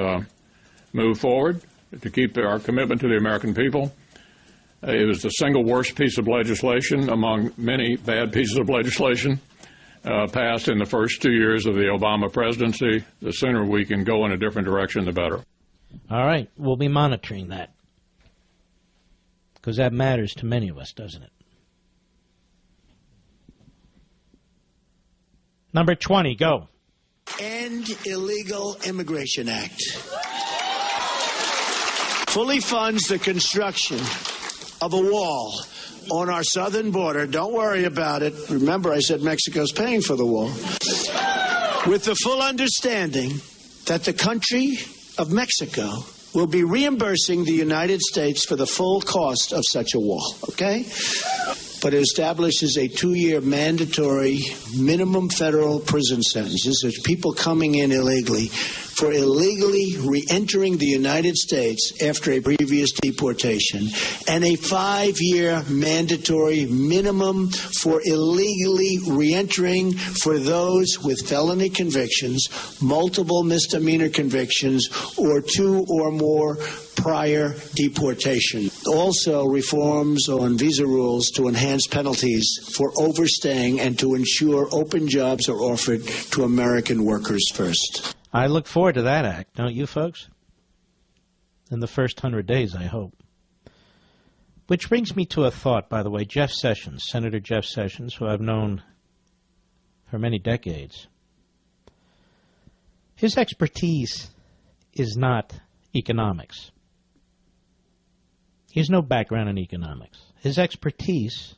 move forward to keep our commitment to the American people. It was the single worst piece of legislation among many bad pieces of legislation passed in the first 2 years of the Obama presidency. The sooner we can go in a different direction, the better. All right. We'll be monitoring that because that matters to many of us, doesn't it? Number 20, go. End Illegal Immigration Act. Fully funds the construction of a wall on our southern border. Don't worry about it. Remember, I said Mexico's paying for the wall. With the full understanding that the country of Mexico will be reimbursing the United States for the full cost of such a wall, okay? But it establishes a 2-year mandatory minimum federal prison sentence. There's people coming in illegally for illegally re-entering the United States after a previous deportation, and a 5-year mandatory minimum for illegally re-entering for those with felony convictions, multiple misdemeanor convictions, or 2 or more prior deportation. Also, reforms on visa rules to enhance penalties for overstaying and to ensure open jobs are offered to American workers first. I look forward to that act, don't you, folks? In the first 100 days, I hope. Which brings me to a thought, by the way. Jeff Sessions, Senator Jeff Sessions, who I've known for many decades. His expertise is not economics. He has no background in economics. His expertise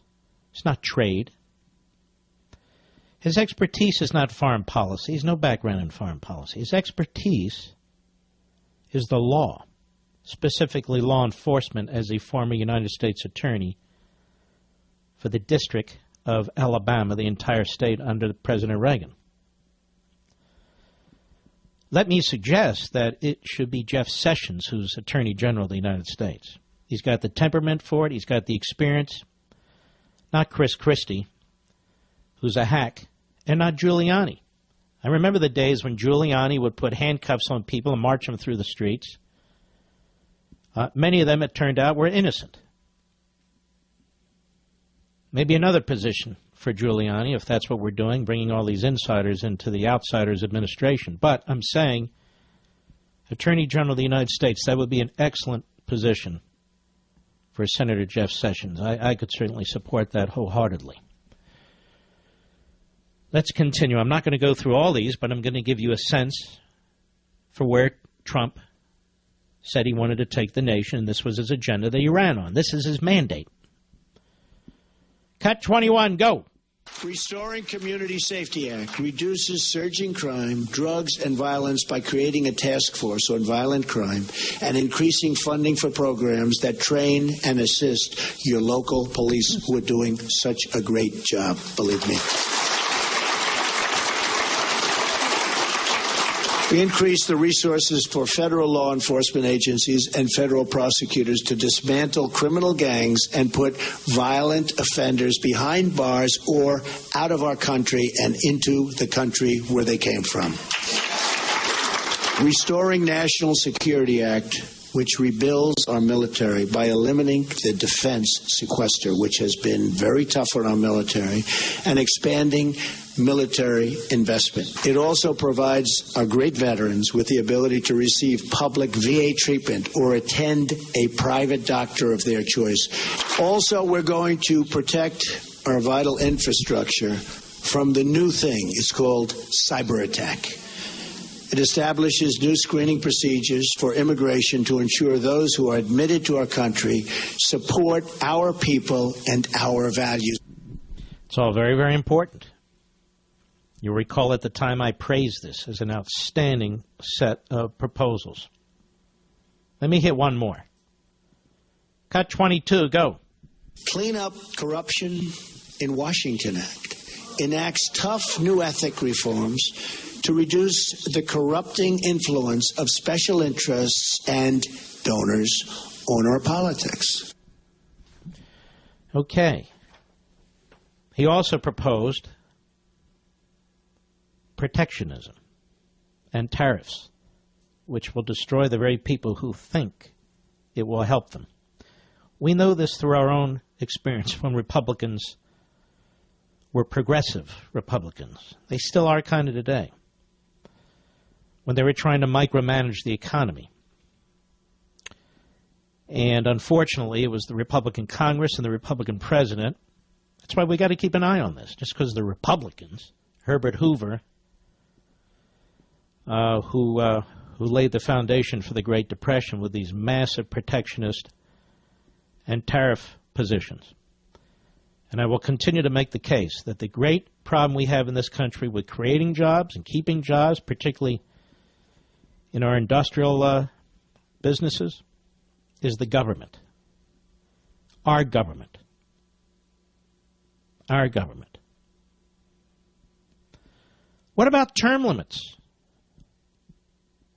is not trade. His expertise is not foreign policy. He has no background in foreign policy. His expertise is the law, specifically law enforcement, as a former United States attorney for the District of Alabama, the entire state under President Reagan. Let me suggest that it should be Jeff Sessions who's Attorney General of the United States. He's got the temperament for it. He's got the experience. Not Christie, who's a hack, and not Giuliani. I remember the days when Giuliani would put handcuffs on people and march them through the streets. Many of them, it turned out, were innocent. Maybe another position for Giuliani, if that's what we're doing, bringing all these insiders into the outsiders' administration. But I'm saying, Attorney General of the United States, that would be an excellent position for Senator Jeff Sessions. I could certainly support that wholeheartedly. Let's continue. I'm not going to go through all these, but I'm going to give you a sense for where Trump said he wanted to take the nation, and this was his agenda that he ran on. This is his mandate. Cut 21, go. Restoring Community Safety Act reduces surging crime, drugs, and violence by creating a task force on violent crime and increasing funding for programs that train and assist your local police who are doing such a great job, believe me. We increased the resources for federal law enforcement agencies and federal prosecutors to dismantle criminal gangs and put violent offenders behind bars or out of our country and into the country where they came from. Restoring National Security Act, which rebuilds our military by eliminating the defense sequester, which has been very tough on our military, and expanding military investment. It also provides our great veterans with the ability to receive public VA treatment or attend a private doctor of their choice. Also, we're going to protect our vital infrastructure from the new thing. It's called cyber attack. It establishes new screening procedures for immigration to ensure those who are admitted to our country support our people and our values. It's all very, very important. You'll recall at the time I praised this as an outstanding set of proposals. Let me hit one more. Cut 22, go. Clean Up Corruption in Washington Act enacts tough new ethic reforms to reduce the corrupting influence of special interests and donors on our politics. Okay. He also proposed protectionism and tariffs, which will destroy the very people who think it will help them. We know this through our own experience when Republicans were progressive Republicans. They still are kind of today. When they were trying to micromanage the economy. And unfortunately, it was the Republican Congress and the Republican president. That's why we got to keep an eye on this. Just because the Republicans, Herbert Hoover, who laid the foundation for the Great Depression with these massive protectionist and tariff positions. And I will continue to make the case that the great problem we have in this country with creating jobs and keeping jobs, particularly in our industrial businesses, is the government. Our government. Our government. What about term limits?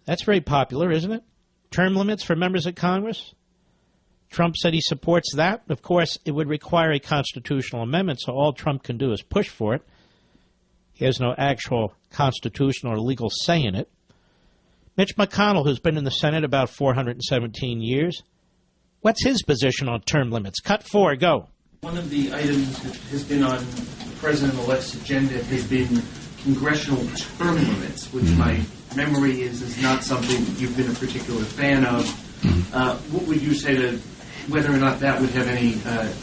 That's very popular, isn't it? Term limits for members of Congress. Trump said he supports that. Of course, it would require a constitutional amendment, so all Trump can do is push for it. He has no actual constitutional or legal say in it. Mitch McConnell, who's been in the Senate about 417 years, what's his position on term limits? Cut 4, go. One of the items that has been on the President-elect's agenda has been congressional term limits, which my memory is not something that you've been a particular fan of. What would you say to whether or not that would have any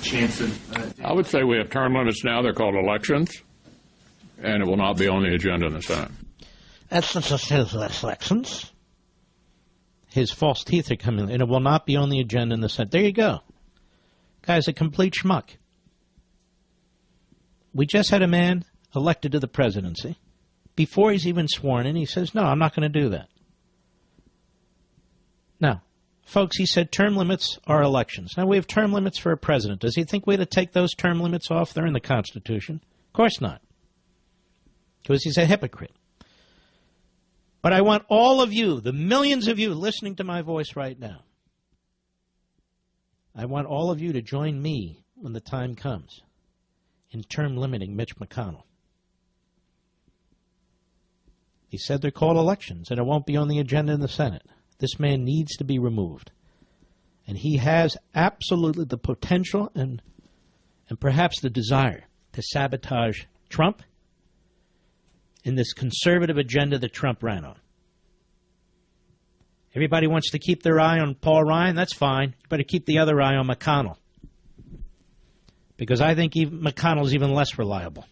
chance of... I would say we have term limits now. They're called elections, and it will not be on the agenda in the Senate. That's not just his elections. His false teeth are coming, and it will not be on the agenda in the Senate. There you go. Guy's a complete schmuck. We just had a man elected to the presidency. Before he's even sworn in, he says, no, I'm not going to do that. Now, folks, he said term limits are elections. Now, we have term limits for a president. Does he think we ought to take those term limits off? They're in the Constitution. Of course not. Because he's a hypocrite. But I want all of you, the millions of you listening to my voice right now, I want all of you to join me when the time comes in term limiting Mitch McConnell. He said they're called elections, and it won't be on the agenda in the Senate. This man needs to be removed. And he has absolutely the potential and perhaps the desire to sabotage Trump in this conservative agenda that Trump ran on. Everybody wants to keep their eye on Paul Ryan. That's fine. You better keep the other eye on McConnell. Because I think McConnell's even less reliable.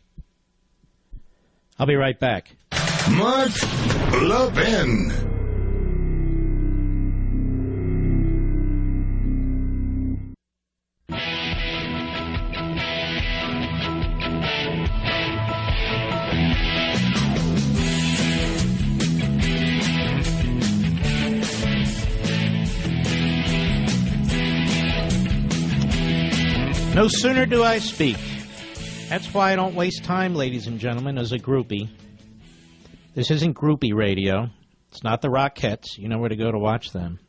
I'll be right back. Mark Levin. No sooner do I speak. That's why I don't waste time, ladies and gentlemen, as a groupie. This isn't groupie radio. It's not the Rockettes. You know where to go to watch them.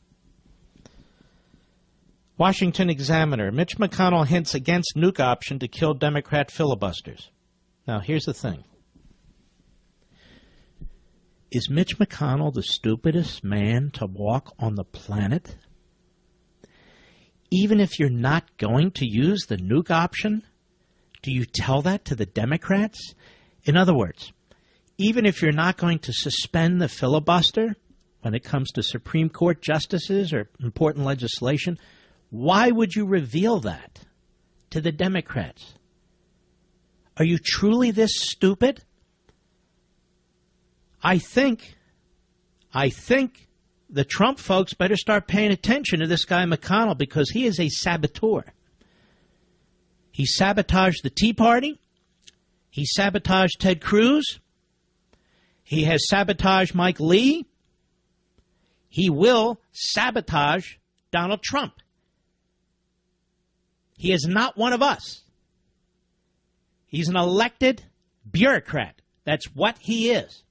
Washington Examiner. Mitch McConnell hints against nuke option to kill Democrat filibusters. Now, here's the thing. Is Mitch McConnell the stupidest man to walk on the planet? Even if you're not going to use the nuke option, do you tell that to the Democrats? In other words, even if you're not going to suspend the filibuster when it comes to Supreme Court justices or important legislation, why would you reveal that to the Democrats? Are you truly this stupid? I think the Trump folks better start paying attention to this guy McConnell because he is a saboteur. He sabotaged the Tea Party. He sabotaged Ted Cruz. He has sabotaged Mike Lee. He will sabotage Donald Trump. He is not one of us. He's an elected bureaucrat. That's what he is.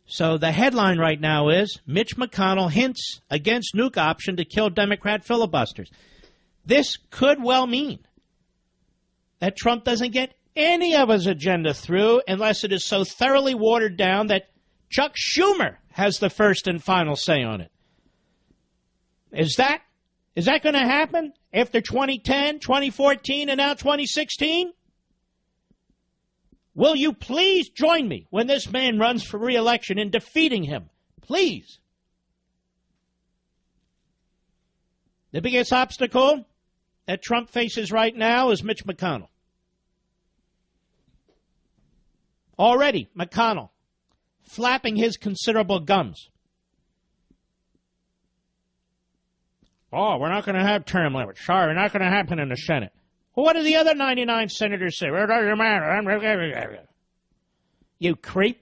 So the headline right now is, Mitch McConnell hints against nuke option to kill Democrat filibusters. This could well mean that Trump doesn't get any of his agenda through unless it is so thoroughly watered down that Chuck Schumer has the first and final say on it. Is that going to happen after 2010, 2014, and now 2016? Will you please join me when this man runs for re-election in defeating him? Please. The biggest obstacle that Trump faces right now is Mitch McConnell. Already, McConnell flapping his considerable gums. Oh, we're not going to have term limits. Sorry, not going to happen in the Senate. Well, what do the other 99 senators say? It doesn't matter. You creep.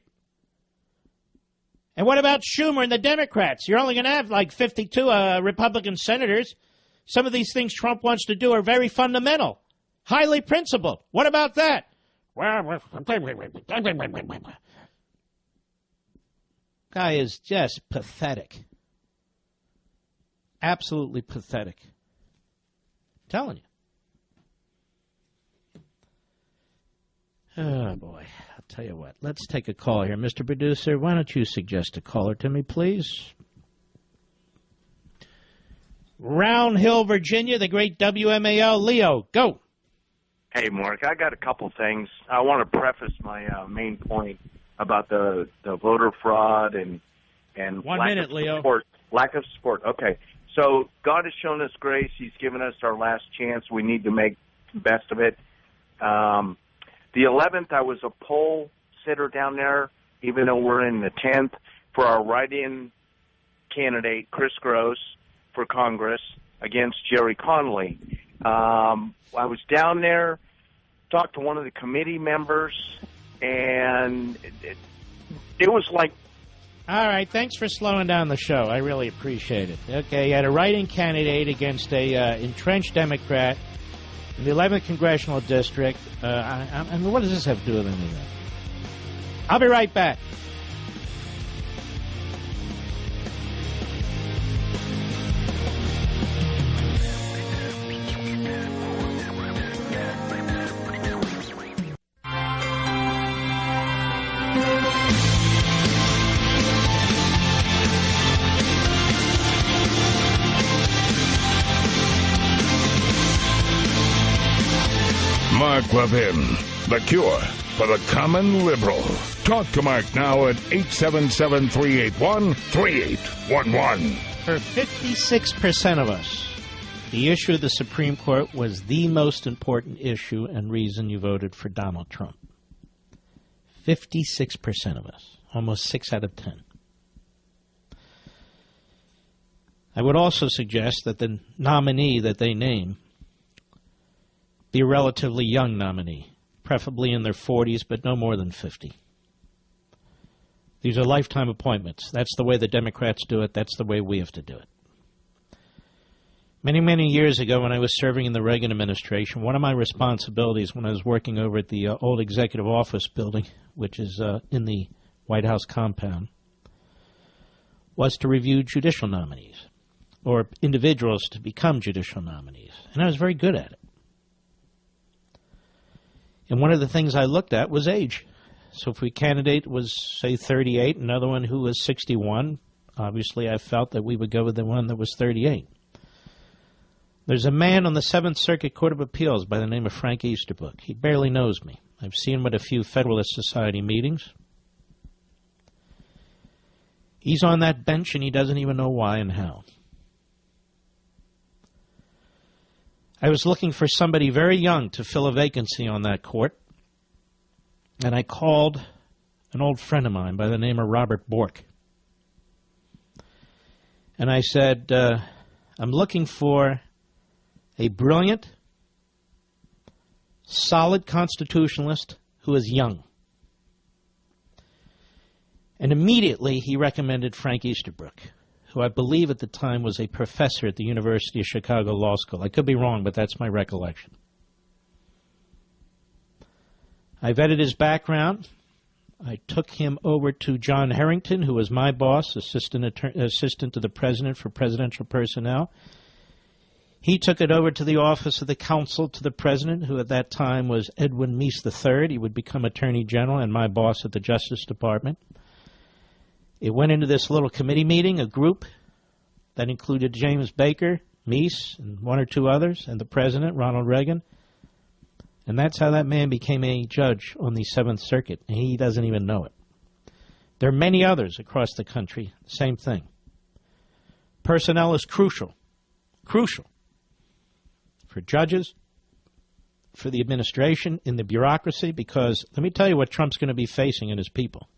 And what about Schumer and the Democrats? You're only going to have like 52 Republican senators. Some of these things Trump wants to do are very fundamental, highly principled. What about that? Guy is just pathetic. Absolutely pathetic. I'm telling you. Oh, boy. I'll tell you what. Let's take a call here. Mr. Producer, why don't you suggest a caller to me, please? Round Hill, Virginia, the great WMAL. Leo, go. Hey, Mark, I got a couple things. I want to preface my main point about the voter fraud and 1 minute, Leo. Lack of support. Okay. So God has shown us grace. He's given us our last chance. We need to make the best of it. The 11th, I was a poll sitter down there, even though we're in the 10th, for our write-in candidate, Chris Gross, for Congress against Jerry Connolly. I was down there, talked to one of the committee members, and it was like... All right, thanks for slowing down the show. I really appreciate it. Okay, you had a write-in candidate against a entrenched Democrat in the 11th Congressional District. I mean, what does this have to do with anything? I'll be right back. Mark Levin, the cure for the common liberal. Talk to Mark now at 877-381-3811. For 56% of us, the issue of the Supreme Court was the most important issue and reason you voted for Donald Trump. 56% of us, almost 6 out of 10. I would also suggest that the nominee that they name be a relatively young nominee, preferably in their 40s, but no more than 50. These are lifetime appointments. That's the way the Democrats do it. That's the way we have to do it. Many, many years ago, when I was serving in the Reagan administration, one of my responsibilities when I was working over at the old executive office building, which is in the White House compound, was to review judicial nominees or individuals to become judicial nominees. And I was very good at it. And one of the things I looked at was age. So if a candidate was, say, 38, another one who was 61, obviously I felt that we would go with the one that was 38. There's a man on the Seventh Circuit Court of Appeals by the name of Frank Easterbrook. He barely knows me. I've seen him at a few Federalist Society meetings. He's on that bench and he doesn't even know why and how. I was looking for somebody very young to fill a vacancy on that court, and I called an old friend of mine by the name of Robert Bork. And I said, I'm looking for a brilliant, solid constitutionalist who is young. And immediately he recommended Frank Easterbrook, who I believe at the time was a professor at the University of Chicago Law School. I could be wrong, but that's my recollection. I vetted his background. I took him over to John Harrington, who was my boss, assistant to the president for presidential personnel. He took it over to the office of the counsel to the president, who at that time was Edwin Meese III. He would become attorney general and my boss at the Justice Department. It went into this little committee meeting, a group that included James Baker, Meese, and one or two others, and the president, Ronald Reagan. And that's how that man became a judge on the Seventh Circuit, and he doesn't even know it. There are many others across the country, same thing. Personnel is crucial for judges, for the administration, in the bureaucracy, because let me tell you what Trump's going to be facing in his people.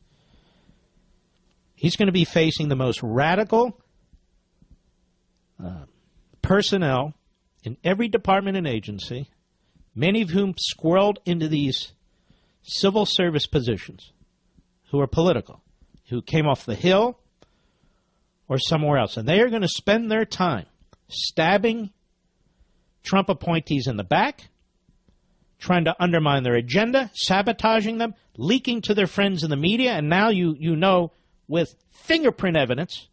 He's going to be facing the most radical personnel in every department and agency, many of whom squirreled into these civil service positions, who are political, who came off the Hill or somewhere else. And they are going to spend their time stabbing Trump appointees in the back, trying to undermine their agenda, sabotaging them, leaking to their friends in the media, and now you know with fingerprint evidence,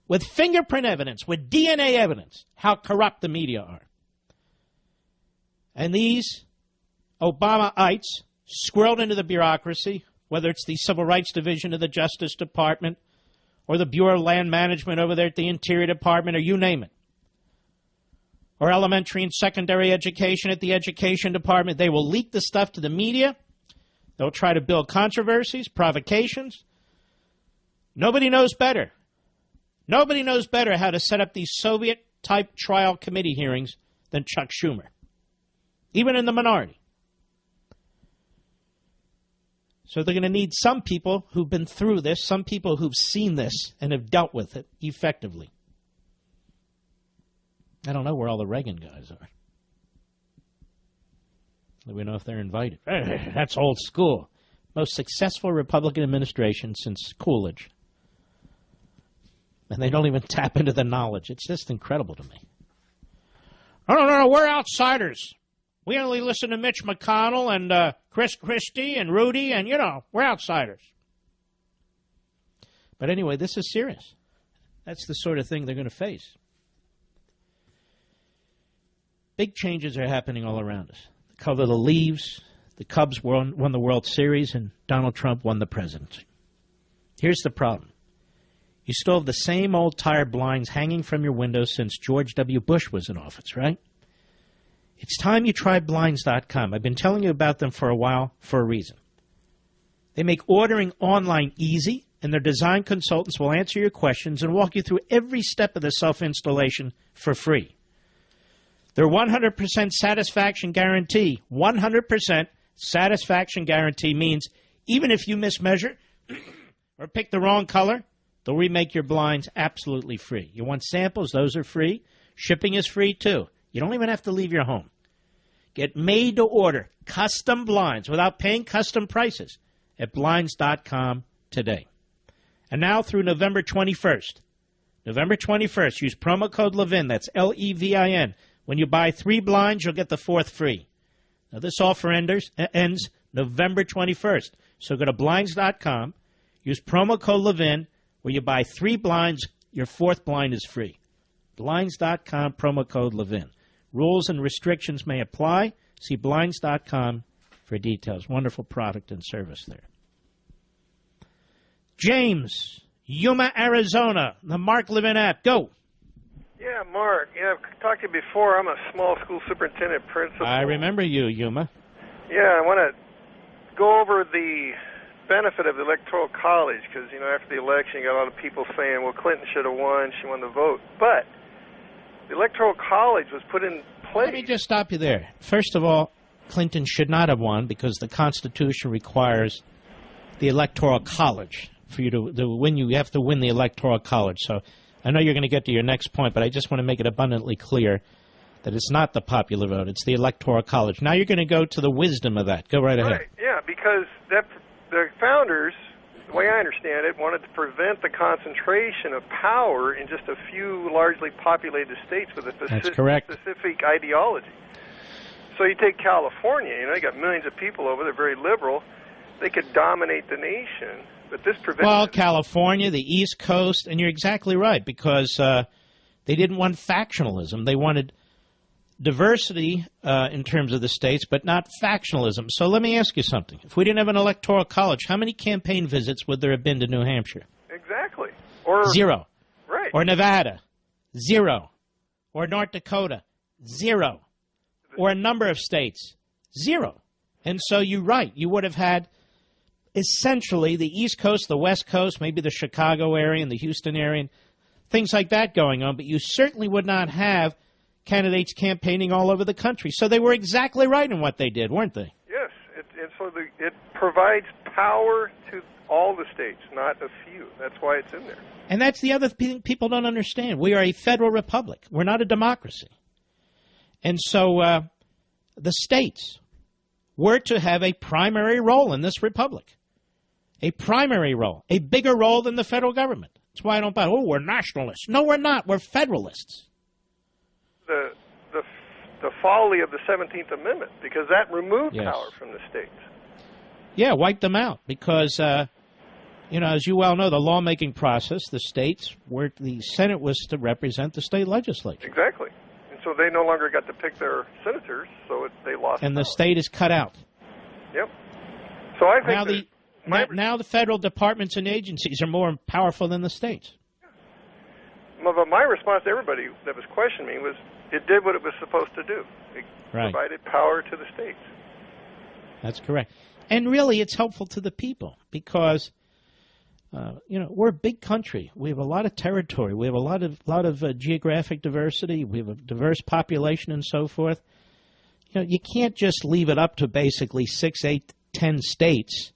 with DNA evidence, how corrupt the media are. And these Obama-ites squirreled into the bureaucracy, whether it's the Civil Rights Division of the Justice Department or the Bureau of Land Management over there at the Interior Department, or you name it, or elementary and secondary education at the Education Department. They will leak the stuff to the media. They'll try to build controversies, provocations. Nobody knows better. Nobody knows better how to set up these Soviet-type trial committee hearings than Chuck Schumer, even in the minority. So they're going to need some people who've been through this, some people who've seen this and have dealt with it effectively. I don't know where all the Reagan guys are. Let me know if they're invited. That's old school. Most successful Republican administration since Coolidge. And they don't even tap into the knowledge. It's just incredible to me. No, we're outsiders. We only listen to Mitch McConnell and Christie and Rudy, and, we're outsiders. But anyway, this is serious. That's the sort of thing they're going to face. Big changes are happening all around us. The color of the leaves, the Cubs won the World Series, and Donald Trump won the presidency. Here's the problem. You still have the same old tired blinds hanging from your windows since George W. Bush was in office, right? It's time you tried Blinds.com. I've been telling you about them for a while for a reason. They make ordering online easy, and their design consultants will answer your questions and walk you through every step of the self-installation for free. Their 100% satisfaction guarantee, 100% satisfaction guarantee means even if you mismeasure or pick the wrong color, they'll remake your blinds absolutely free. You want samples? Those are free. Shipping is free, too. You don't even have to leave your home. Get made-to-order custom blinds without paying custom prices at Blinds.com today. And now through November 21st. November 21st, use promo code Levin. That's Levin. When you buy 3 blinds, you'll get the 4th free. Now, this offer ends November 21st. So go to Blinds.com, use promo code Levin. Where you buy 3 blinds, your 4th blind is free. Blinds.com, promo code Levin. Rules and restrictions may apply. See Blinds.com for details. Wonderful product and service there. James, Yuma, Arizona, the Mark Levin app. Go. Yeah, Mark. Yeah, I've talked to you before. I'm a small school superintendent principal. I remember you, Yuma. Yeah, I want to go over the benefit of the Electoral College because, after the election, you got a lot of people saying, well, Clinton should have won. She won the vote. But the Electoral College was put in place. Let me just stop you there. First of all, Clinton should not have won because the Constitution requires the Electoral College. For you to win, you have to win the Electoral College. So I know you're going to get to your next point, but I just want to make it abundantly clear that it's not the popular vote. It's the Electoral College. Now you're going to go to the wisdom of that. Go right ahead. Right, yeah, because the founders, the way I understand it, wanted to prevent the concentration of power in just a few largely populated states with a specific ideology. So you take California, you got millions of people over there, very liberal. They could dominate the nation, but this prevents... Well, California, the East Coast, and you're exactly right, because they didn't want factionalism. They wanted diversity in terms of the states, but not factionalism. So let me ask you something. If we didn't have an Electoral College, how many campaign visits would there have been to New Hampshire? Exactly. 0. Right. Or Nevada? 0. Or North Dakota? 0. Or a number of states? 0. And so you're right. You would have had essentially the East Coast, the West Coast, maybe the Chicago area and the Houston area, and things like that going on, but you certainly would not have candidates campaigning all over the country. So they were exactly right in what they did, weren't they? Yes, it provides power to all the states, not a few. That's why it's in there. And that's the other thing people don't understand. We are a federal republic. We're not a democracy. And so the states were to have a primary role in this republic. A primary role. A bigger role than the federal government. That's why I don't buy, we're nationalists. No, we're not. We're federalists. The folly of the 17th Amendment, because that removed power from the states. Yeah, wiped them out, because as you well know, the lawmaking process, the Senate was to represent the state legislature. Exactly. And so they no longer got to pick their senators, so they lost And power. the state is cut out. Yep. So I think now the federal departments and agencies are more powerful than the states. But my response to everybody that was questioning me was, it did what it was supposed to do. It provided power to the states. That's correct. And really, it's helpful to the people because, we're a big country. We have a lot of territory. We have a lot of geographic diversity. We have a diverse population and so forth. You can't just leave it up to basically 6, 8, 10 states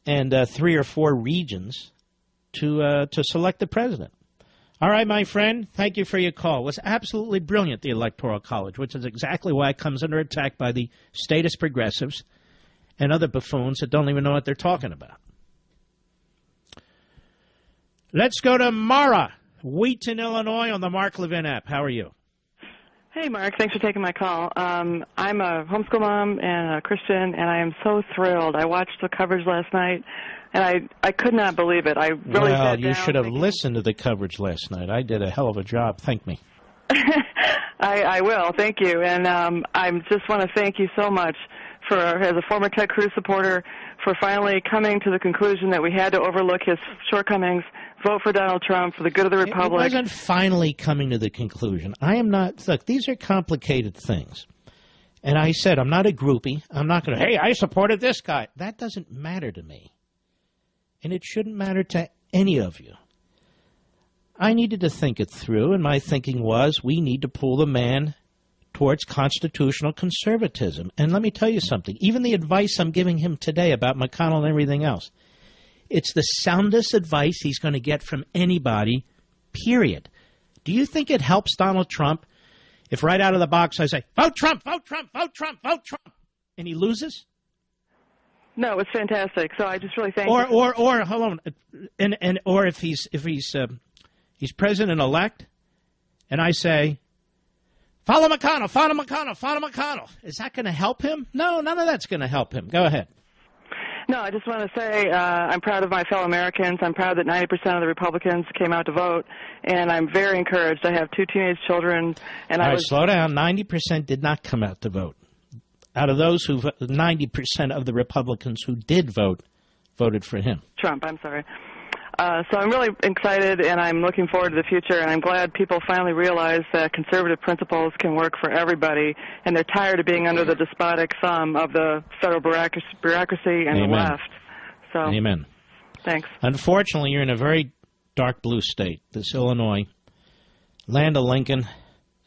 and 3 or 4 regions to select the president. All right, my friend, thank you for your call. It was absolutely brilliant, the Electoral College, which is exactly why it comes under attack by the statist progressives and other buffoons that don't even know what they're talking about. Let's go to Mara, Wheaton, Illinois, on the Mark Levin app. How are you? Hey, Mark. Thanks for taking my call. I'm a homeschool mom and a Christian, and I am so thrilled. I watched the coverage last night, and I could not believe it. I really Well, you should have listened to the coverage last night. I did a hell of a job. Thank me. I will. Thank you. And I just want to thank you so much as a former Ted Cruz supporter, for finally coming to the conclusion that we had to overlook his shortcomings, vote for Donald Trump for the good of the Republic. It wasn't finally coming to the conclusion. I am not. Look, these are complicated things. And I said, I'm not a groupie. I'm not going to, hey, I supported this guy. That doesn't matter to me. And it shouldn't matter to any of you. I needed to think it through, and my thinking was we need to pull the man towards constitutional conservatism. And let me tell you something. Even the advice I'm giving him today about McConnell and everything else, it's the soundest advice he's going to get from anybody, period. Do you think it helps Donald Trump if right out of the box I say, vote Trump, vote Trump, vote Trump, vote Trump, and he loses? No, it's fantastic. So I just really thank you. Or hold on, or if he's president-elect, and I say, follow McConnell, follow McConnell, follow McConnell. Is that going to help him? No, none of that's going to help him. Go ahead. No, I just want to say I'm proud of my fellow Americans. I'm proud that 90% of the Republicans came out to vote, and I'm very encouraged. I have 2 teenage children. And All right, slow down. 90% did not come out to vote. Out of those 90% of the Republicans who did vote, voted for him. Trump, I'm sorry. So I'm really excited, and I'm looking forward to the future, and I'm glad people finally realize that conservative principles can work for everybody, and they're tired of being under the despotic thumb of the federal bureaucracy and Amen. the left. So, Amen. Thanks. Unfortunately, you're in a very dark blue state, this Illinois. Land of Lincoln,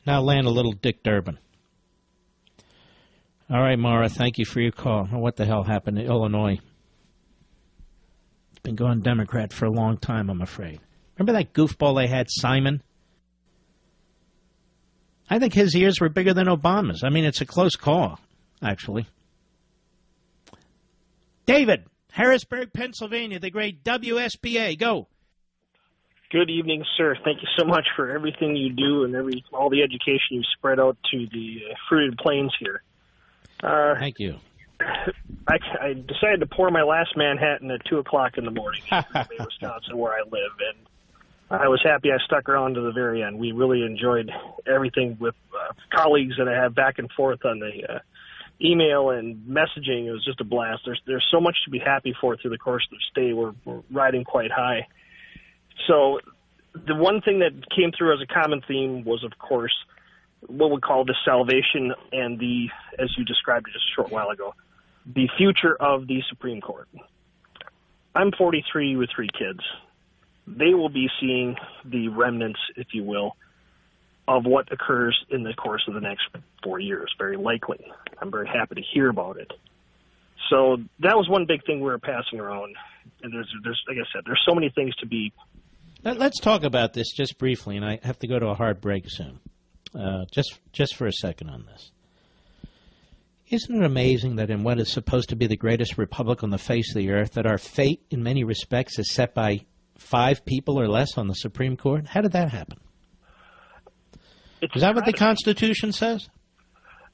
now land of little Dick Durbin. All right, Mara, thank you for your call. What the hell happened to Illinois? It's been going Democrat for a long time, I'm afraid. Remember that goofball they had, Simon? I think his ears were bigger than Obama's. I mean, it's a close call, actually. David, Harrisburg, Pennsylvania, the great WSPA. Go. Good evening, sir. Thank you so much for everything you do and all the education you spread out to the fruited plains here. Thank you. I decided to pour my last Manhattan at 2 o'clock in the morning in Wisconsin, where I live, and I was happy I stuck around to the very end. We really enjoyed everything with colleagues that I have back and forth on the email and messaging. It was just a blast. There's so much to be happy for through the course of the stay. We're riding quite high. So the one thing that came through as a common theme was, of course, what we call the salvation and the, as you described it just a short while ago, the future of the Supreme Court. I'm 43 with 3 kids. They will be seeing the remnants, if you will, of what occurs in the course of the next 4 years, very likely. I'm very happy to hear about it. So that was one big thing we were passing around. And there's like I said, there's so many things to be. Let's talk about this just briefly, and I have to go to a hard break soon. Just for a second on this. Isn't it amazing that in what is supposed to be the greatest republic on the face of the earth, that our fate in many respects is set by 5 people or less on the Supreme Court? How did that happen? Is that what the Constitution says?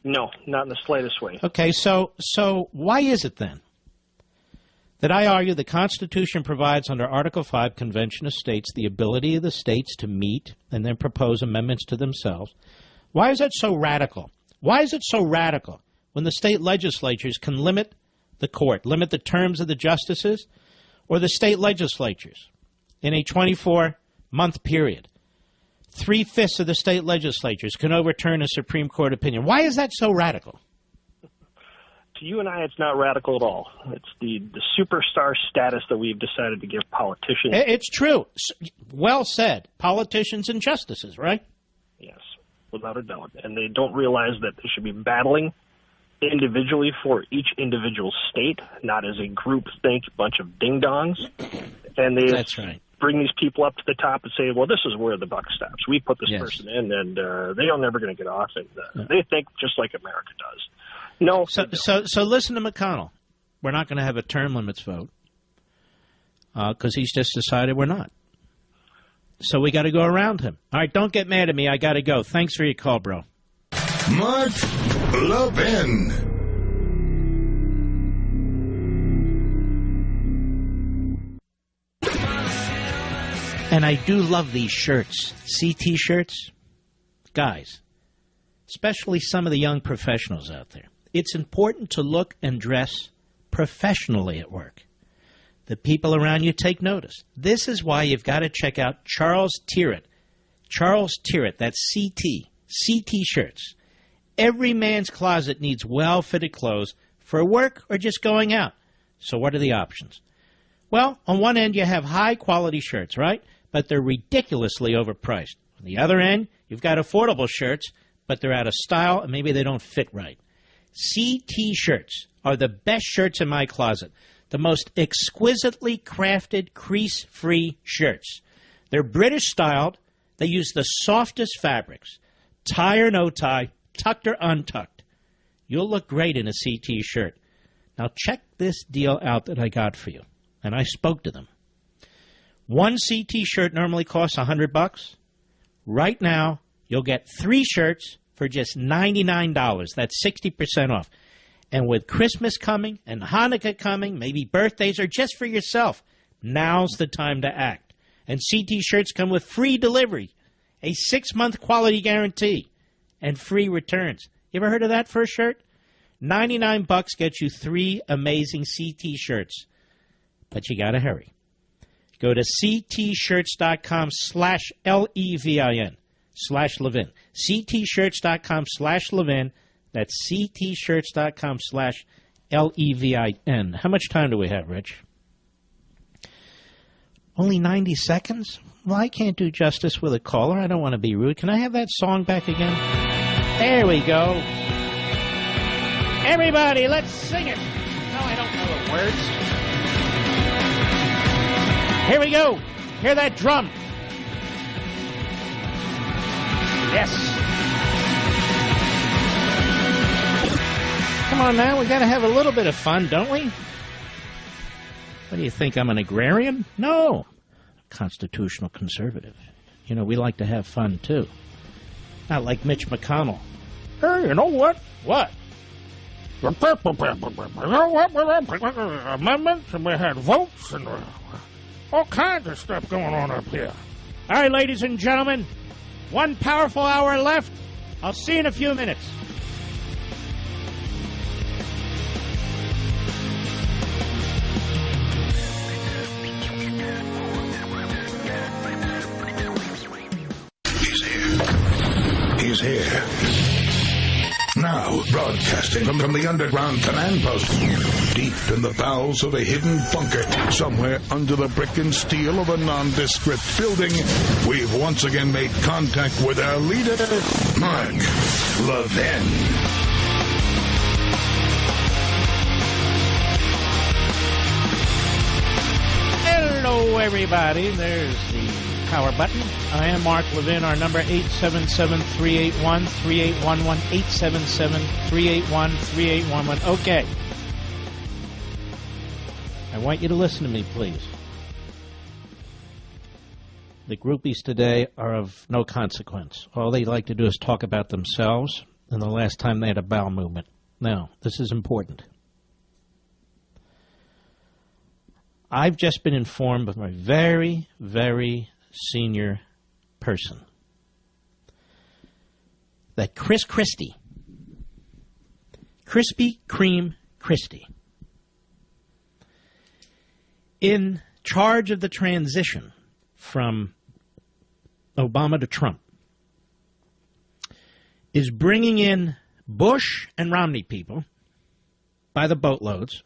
No, not in the slightest way. Okay, so why is it then that I argue the Constitution provides under Article 5 Convention of States the ability of the states to meet and then propose amendments to themselves. Why is that so radical? Why is it so radical when the state legislatures can limit the court, limit the terms of the justices, or the state legislatures in a 24-month period? 3/5 of the state legislatures can overturn a Supreme Court opinion. Why is that so radical? To you and I, it's not radical at all. It's the superstar status that we've decided to give politicians. It's true. Well said. Politicians and justices, right? Yes, without a doubt. And they don't realize that they should be battling individually for each individual state, not as a group think bunch of ding-dongs. And they That's right. bring these people up to the top and say, well, this is where the buck stops. We put this person in, and they're never going to get off. And they think just like America does. No. So listen to McConnell. We're not going to have a term limits vote because he's just decided we're not. So we got to go around him. All right, don't get mad at me. I got to go. Thanks for your call, bro. Mark Levin. And I do love these shirts. CT shirts. Guys, especially some of the young professionals out there. It's important to look and dress professionally at work. The people around you take notice. This is why you've got to check out Charles Tyrrett. Charles Tyrrett, that's CT. CT shirts. Every man's closet needs well-fitted clothes for work or just going out. So what are the options? Well, on one end you have high-quality shirts, right? But they're ridiculously overpriced. On the other end, you've got affordable shirts, but they're out of style and maybe they don't fit right. CT shirts are the best shirts in my closet. The most exquisitely crafted, crease-free shirts. They're British-styled. They use the softest fabrics. Tie or no tie, tucked or untucked. You'll look great in a CT shirt. Now check this deal out that I got for you. And I spoke to them. One CT shirt normally costs $100. Right now, you'll get 3 shirts for just $99. That's 60% off. And with Christmas coming and Hanukkah coming, maybe birthdays or just for yourself, now's the time to act. And CT shirts come with free delivery, a 6-month quality guarantee, and free returns. You ever heard of that for a shirt? $99 gets you 3 amazing CT shirts. But you got to hurry. Go to ctshirts.com/LEVIN/Levin. ctshirts.com/Levin. That's ctshirts.com/LEVIN. How much time do we have, Rich? Only 90 seconds? Well, I can't do justice with a caller. I don't want to be rude. Can I have that song back again? There we go. Everybody, let's sing it. No, I don't know the words. Here we go. Hear that drum. Yes. Come on now, we got to have a little bit of fun, don't we? What do you think, I'm an agrarian? No. Constitutional conservative. You know, we like to have fun, too. Not like Mitch McConnell. Hey, you know what? What? You know what? Amendments, and we had votes, and all kinds of stuff going on up here. All right, ladies and gentlemen, 1 powerful hour left. I'll see you in a few minutes. He's here. Now, broadcasting from the underground command post, deep in the bowels of a hidden bunker, somewhere under the brick and steel of a nondescript building, we've once again made contact with our leader, Mark Levin. Hello, everybody. There's the power button. I am Mark Levin. Our number 877-381-3811. 877-381-3811. Okay. I want you to listen to me, please. The groupies today are of no consequence. All they like to do is talk about themselves and the last time they had a bowel movement. Now, this is important. I've just been informed by a very, very senior person that Christie, Krispy Kreme Christie, in charge of the transition from Obama to Trump, is bringing in Bush and Romney people by the boatloads,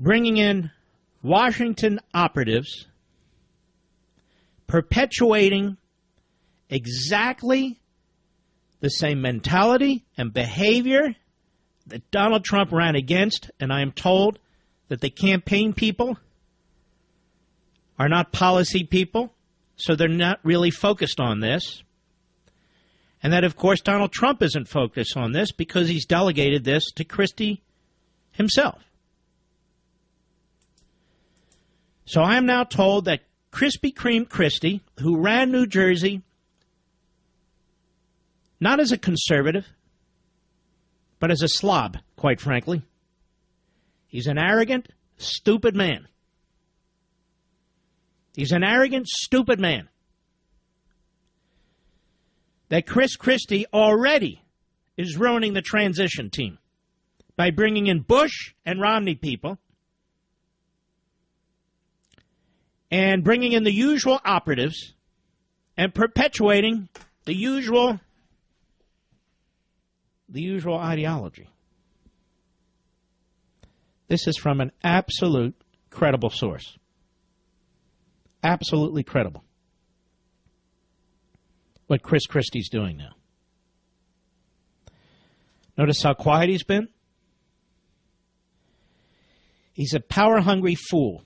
bringing in Washington operatives, perpetuating exactly the same mentality and behavior that Donald Trump ran against, and I am told that the campaign people are not policy people, so they're not really focused on this. And that, of course, Donald Trump isn't focused on this because he's delegated this to Christie himself. So I am now told that Krispy Kreme Christie, who ran New Jersey not as a conservative, but as a slob, quite frankly, he's an arrogant, stupid man. He's an arrogant, stupid man. That Christie already is ruining the transition team by bringing in Bush and Romney people and bringing in the usual operatives and perpetuating the usual ideology. This is from an absolute credible source. Absolutely credible. What Christie's doing now. Notice how quiet he's been? He's a power-hungry fool.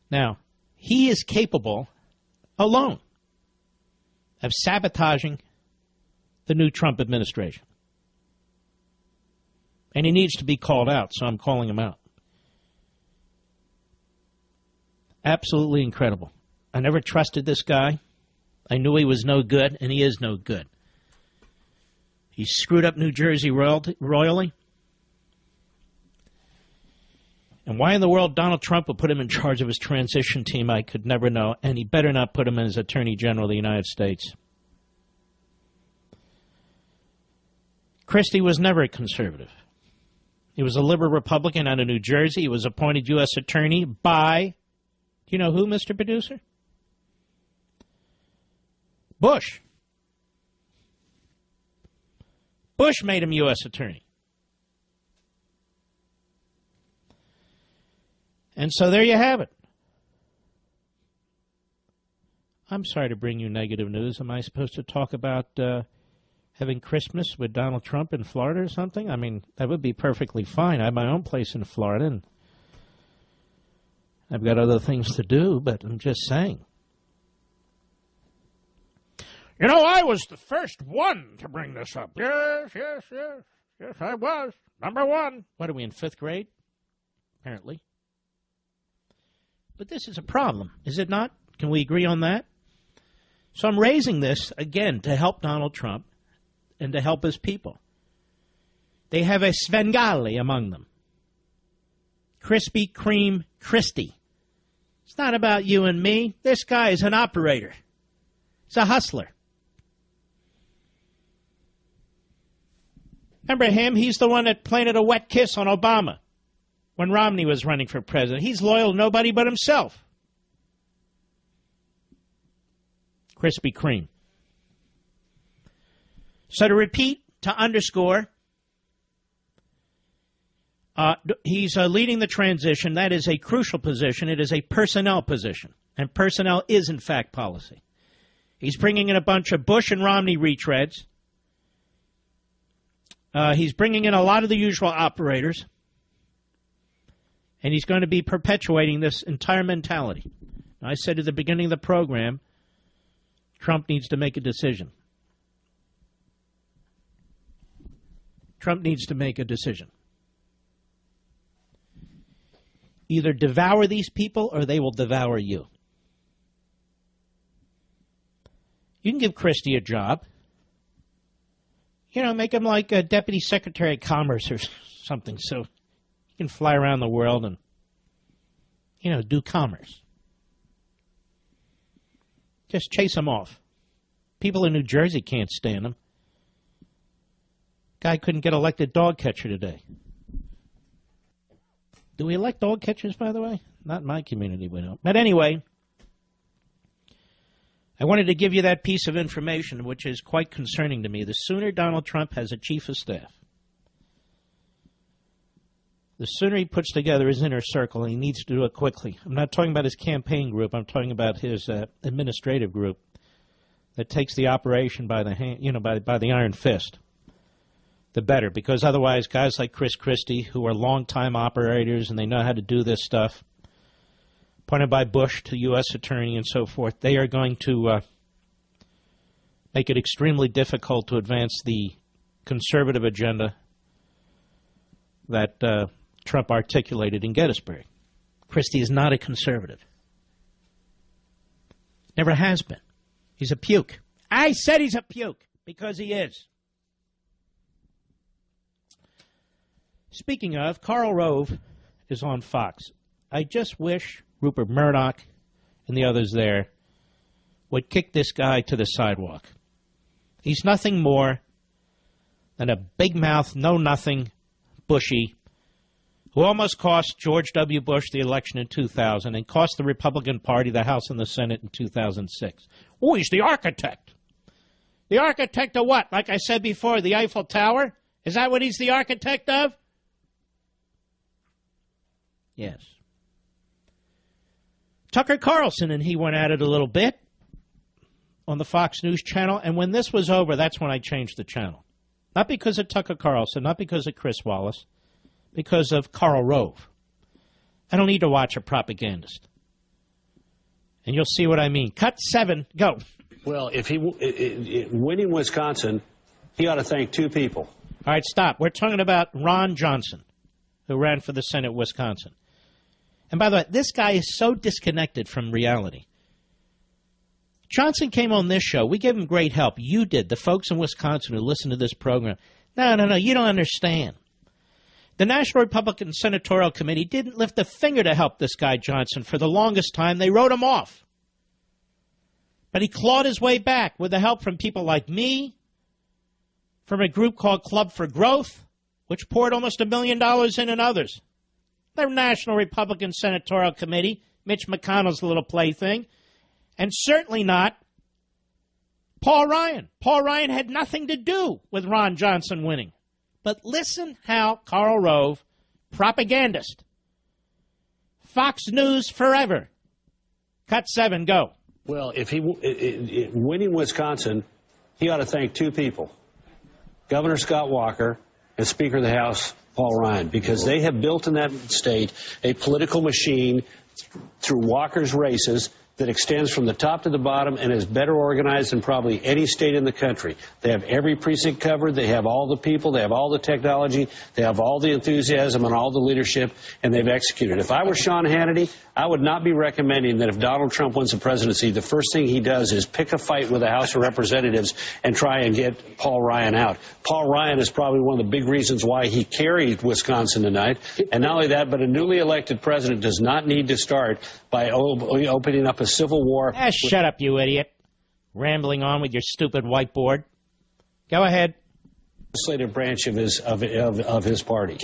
Now, he is capable, alone, of sabotaging the new Trump administration. And he needs to be called out, so I'm calling him out. Absolutely incredible. I never trusted this guy. I knew he was no good, and he is no good. He screwed up New Jersey royally. And why in the world Donald Trump would put him in charge of his transition team, I could never know, and he better not put him as Attorney General of the United States. Christie was never a conservative. He was a liberal Republican out of New Jersey. He was appointed U.S. Attorney by, do you know who, Mr. Producer? Bush. Bush made him U.S. Attorney. And so there you have it. I'm sorry to bring you negative news. Am I supposed to talk about having Christmas with Donald Trump in Florida or something? I mean, that would be perfectly fine. I have my own place in Florida, and I've got other things to do, but I'm just saying. You know, I was the first one to bring this up. Yes, I was. Number one. What are we, in 5th grade? Apparently. But this is a problem, is it not? Can we agree on that? So I'm raising this, again, to help Donald Trump and to help his people. They have a Svengali among them. Krispy Kreme Christie. It's not about you and me. This guy is an operator. He's a hustler. Remember him? He's the one that planted a wet kiss on Obama when Romney was running for president. He's loyal to nobody but himself. Krispy Kreme. So to repeat, to underscore, he's leading the transition. That is a crucial position. It is a personnel position. And personnel is, in fact, policy. He's bringing in a bunch of Bush and Romney retreads. He's bringing in a lot of the usual operators. And he's going to be perpetuating this entire mentality. I said at the beginning of the program, Trump needs to make a decision. Trump needs to make a decision. Either devour these people or they will devour you. You can give Christie a job. Make him like a Deputy Secretary of Commerce or something so he can fly around the world and, do commerce. Just chase him off. People in New Jersey can't stand him. Guy couldn't get elected dog catcher today. Do we elect dog catchers, by the way? Not in my community, we don't. But anyway, I wanted to give you that piece of information, which is quite concerning to me. The sooner Donald Trump has a chief of staff, the sooner he puts together his inner circle, and he needs to do it quickly. I'm not talking about his campaign group. I'm talking about his administrative group that takes the operation by the hand, by the iron fist. The better, because otherwise guys like Christie, who are long-time operators and they know how to do this stuff, appointed by Bush to U.S. attorney and so forth, they are going to make it extremely difficult to advance the conservative agenda that Trump articulated in Gettysburg. Christie is not a conservative. Never has been. He's a puke. I said he's a puke, because he is. Speaking of, Karl Rove is on Fox. I just wish Rupert Murdoch and the others there would kick this guy to the sidewalk. He's nothing more than a big-mouth, know-nothing Bushy who almost cost George W. Bush the election in 2000 and cost the Republican Party the House and the Senate in 2006. Oh, he's the architect. The architect of what? Like I said before, the Eiffel Tower? Is that what he's the architect of? Yes. Tucker Carlson and he went at it a little bit on the Fox News channel, and when this was over, that's when I changed the channel. Not because of Tucker Carlson, not because of Chris Wallace, because of Karl Rove. I don't need to watch a propagandist. And you'll see what I mean. Cut 7, go. Well, if he winning Wisconsin, he ought to thank two people. All right, stop. We're talking about Ron Johnson, who ran for the Senate of Wisconsin. And by the way, this guy is so disconnected from reality. Johnson came on this show. We gave him great help. You did, the folks in Wisconsin who listen to this program. No, you don't understand. The National Republican Senatorial Committee didn't lift a finger to help this guy Johnson. For the longest time, they wrote him off. But he clawed his way back with the help from people like me, from a group called Club for Growth, which poured almost $1 million in, and others. The National Republican Senatorial Committee, Mitch McConnell's little plaything, and certainly not Paul Ryan. Paul Ryan had nothing to do with Ron Johnson winning. But listen how Karl Rove, propagandist, Fox News forever. Cut 7, go. Well, if he winning Wisconsin, he ought to thank two people, Governor Scott Walker and Speaker of the House Paul Ryan, because they have built in that state a political machine through Walker's races that extends from the top to the bottom and is better organized than probably any state in the country. They have every precinct covered. They have all the people. They have all the technology. They have all the enthusiasm and all the leadership, and they've executed. If I were Sean Hannity, I would not be recommending that if Donald Trump wins the presidency, the first thing he does is pick a fight with the House of Representatives and try and get Paul Ryan out. Paul Ryan is probably one of the big reasons why he carried Wisconsin tonight. And not only that, but a newly elected president does not need to start by opening up a civil war. Shut up, you idiot. Rambling on with your stupid whiteboard. Go ahead. Legislative branch of his party.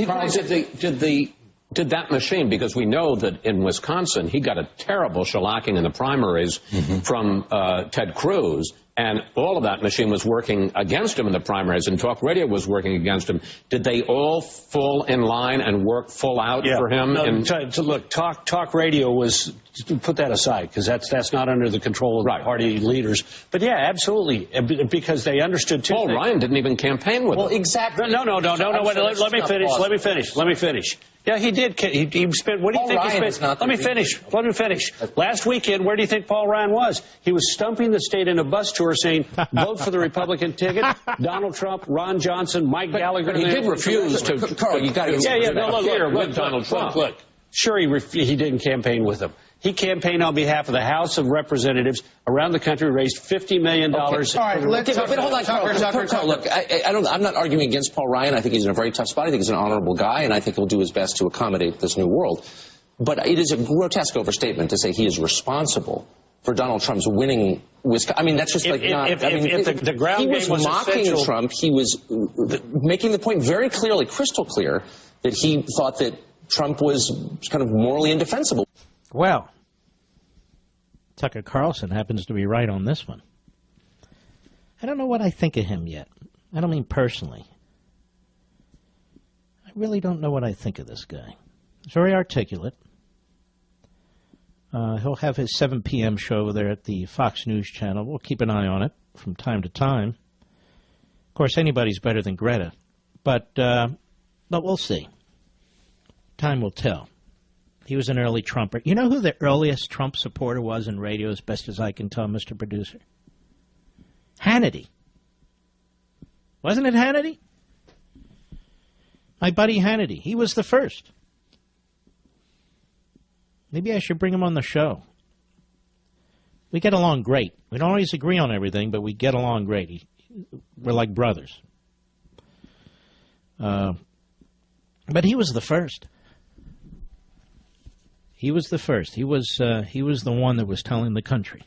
Did that machine, because we know that in Wisconsin he got a terrible shellacking in the primaries from Ted Cruz, and all of that machine was working against him in the primaries, and talk radio was working against him. Did they all fall in line and work full out for him? No, look, talk radio was, put that aside, because that's not under the control of the party leaders. But yeah, absolutely, because they understood too. Paul Ryan didn't even campaign with them. Well, exactly. No. Wait, let me finish. Yeah, he did. He spent. What do you think he spent? Let me finish. Last weekend, where do you think Paul Ryan was? He was stumping the state in a bus tour, saying, "Vote for the Republican ticket." Donald Trump, Ron Johnson, Mike Gallagher. He did refuse to. Carl, you got to. Look, Donald Trump. Look. Sure, he didn't campaign with them. He campaigned on behalf of the House of Representatives around the country, raised $50 million. Okay. All right, but hold on, Tucker. Look, I'm not arguing against Paul Ryan. I think he's in a very tough spot. I think he's an honorable guy, and I think he'll do his best to accommodate this new world. But it is a grotesque overstatement to say he is responsible for Donald Trump's winning Wisconsin. I mean, that's just like not. If the ground he was game was mocking essential. Trump. He was making the point very clearly, crystal clear, that he thought that Trump was kind of morally indefensible. Well, Tucker Carlson happens to be right on this one. I don't know what I think of him yet. I don't mean personally. I really don't know what I think of this guy. He's very articulate. He'll have his 7 p.m. show over there at the Fox News channel. We'll keep an eye on it from time to time. Of course, anybody's better than Greta. But we'll see. Time will tell. He was an early Trumper. You know who the earliest Trump supporter was in radio, as best as I can tell, Mr. Producer? Hannity. Wasn't it Hannity? My buddy Hannity. He was the first. Maybe I should bring him on the show. We get along great. We don't always agree on everything, but we get along great. We're like brothers. But he was the first. He was the first. He was the one that was telling the country.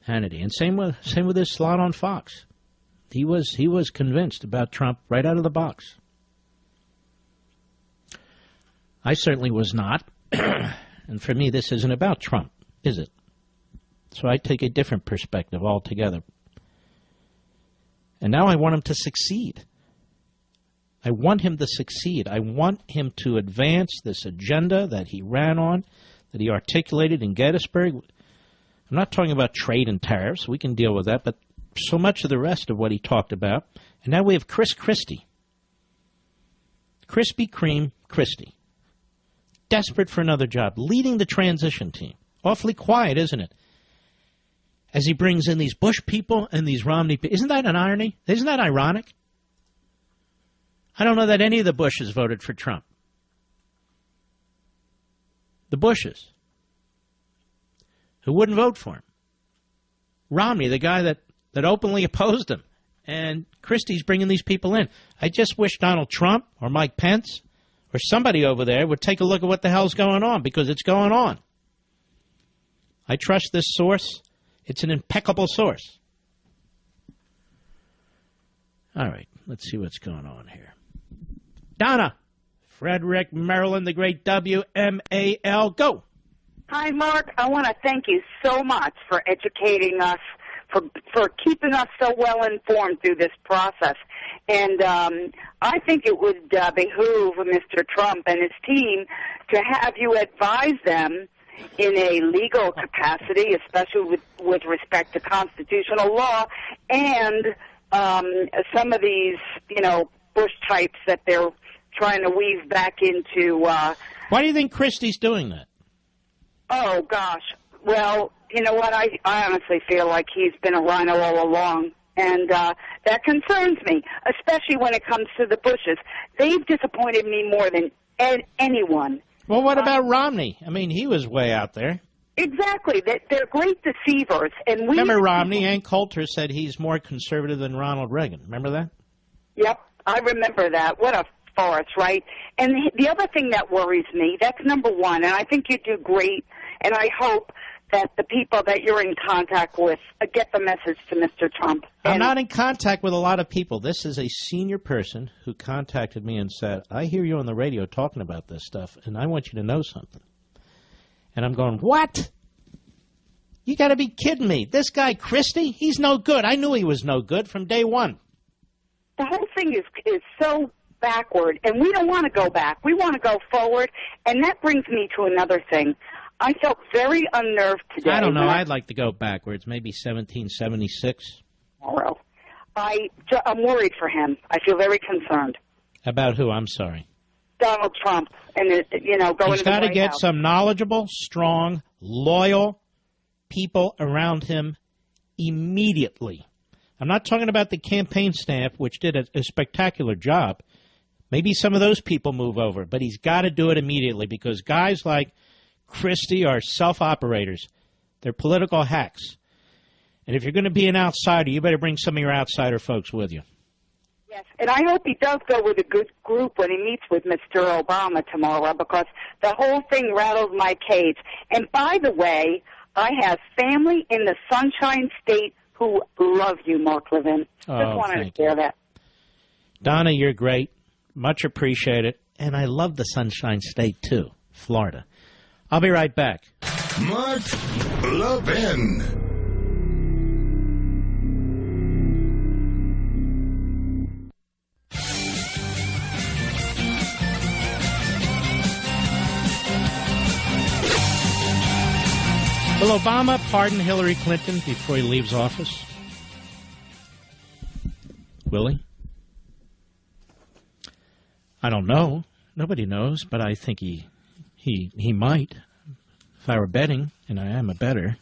Hannity, and same with his slot on Fox. He was convinced about Trump right out of the box. I certainly was not, and for me, this isn't about Trump, is it? So I take a different perspective altogether. And now I want him to succeed. I want him to succeed. I want him to advance this agenda that he ran on, that he articulated in Gettysburg. I'm not talking about trade and tariffs. We can deal with that, but so much of the rest of what he talked about. And now we have Christie. Krispy Kreme Christie. Desperate for another job, leading the transition team. Awfully quiet, isn't it? As he brings in these Bush people and these Romney people. Isn't that an irony? Isn't that ironic? I don't know that any of the Bushes voted for Trump. The Bushes. Who wouldn't vote for him? Romney, the guy that openly opposed him. And Christie's bringing these people in. I just wish Donald Trump or Mike Pence or somebody over there would take a look at what the hell's going on, because it's going on. I trust this source. It's an impeccable source. All right, let's see what's going on here. Donna, Frederick, Maryland, the great WMAL, go. Hi, Mark. I want to thank you so much for educating us, for keeping us so well informed through this process. And I think it would behoove Mr. Trump and his team to have you advise them in a legal capacity, especially with respect to constitutional law, and some of these, Bush types that they're trying to weave back into. Why do you think Christie's doing that? Oh, gosh. Well, you know what? I honestly feel like he's been a rhino all along. And that concerns me, especially when it comes to the Bushes. They've disappointed me more than anyone. Well, what about Romney? I mean, he was way out there. Exactly. They're great deceivers. And remember Romney? Ann Coulter said he's more conservative than Ronald Reagan. Remember that? Yep, I remember that. What a farce, right? And the other thing that worries me, that's number one, and I think you do great, and I hope that the people that you're in contact with get the message to Mr. Trump. I'm not in contact with a lot of people. This is a senior person who contacted me and said, I hear you on the radio talking about this stuff, and I want you to know something. And I'm going, what? You got to be kidding me. This guy, Christie, he's no good. I knew he was no good from day one. The whole thing is so backward, and we don't want to go back. We want to go forward, and that brings me to another thing. I felt very unnerved today. I don't know. I'd like to go backwards, maybe 1776. Well, I'm worried for him. I feel very concerned. About who? I'm sorry. Donald Trump, and going He's to the White House. He's got to get some knowledgeable, strong, loyal people around him immediately. I'm not talking about the campaign staff, which did a spectacular job, Maybe some of those people move over, but he's got to do it immediately because guys like Christie are self-operators. They're political hacks. And if you're going to be an outsider, you better bring some of your outsider folks with you. Yes, and I hope he does go with a good group when he meets with Mr. Obama tomorrow because the whole thing rattles my cage. And by the way, I have family in the Sunshine State who love you, Mark Levin. Just wanted to share that. Donna, you're great. Much appreciated. And I love the Sunshine State, too, Florida. I'll be right back. Mark Levin. Will Obama pardon Hillary Clinton before he leaves office? Will he? I don't know. Nobody knows, but I think he might. If I were betting, and I am a bettor,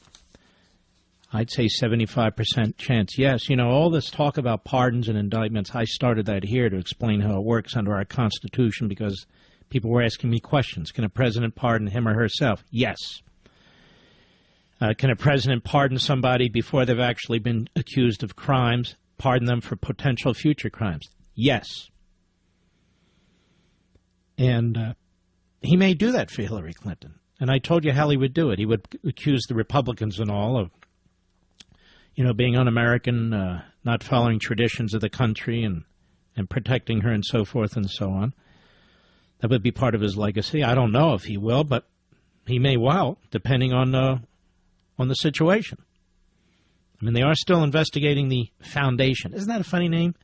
I'd say 75% chance yes. You know, all this talk about pardons and indictments, I started that here to explain how it works under our Constitution because people were asking me questions. Can a president pardon him or herself? Yes. Can a president pardon somebody before they've actually been accused of crimes, pardon them for potential future crimes? Yes. And he may do that for Hillary Clinton. And I told you how he would do it. He would accuse the Republicans and all of, you know, being un-American, not following traditions of the country and protecting her and so forth and so on. That would be part of his legacy. I don't know if he will, but he may well, depending on the situation. I mean, they are still investigating the foundation. Isn't that a funny name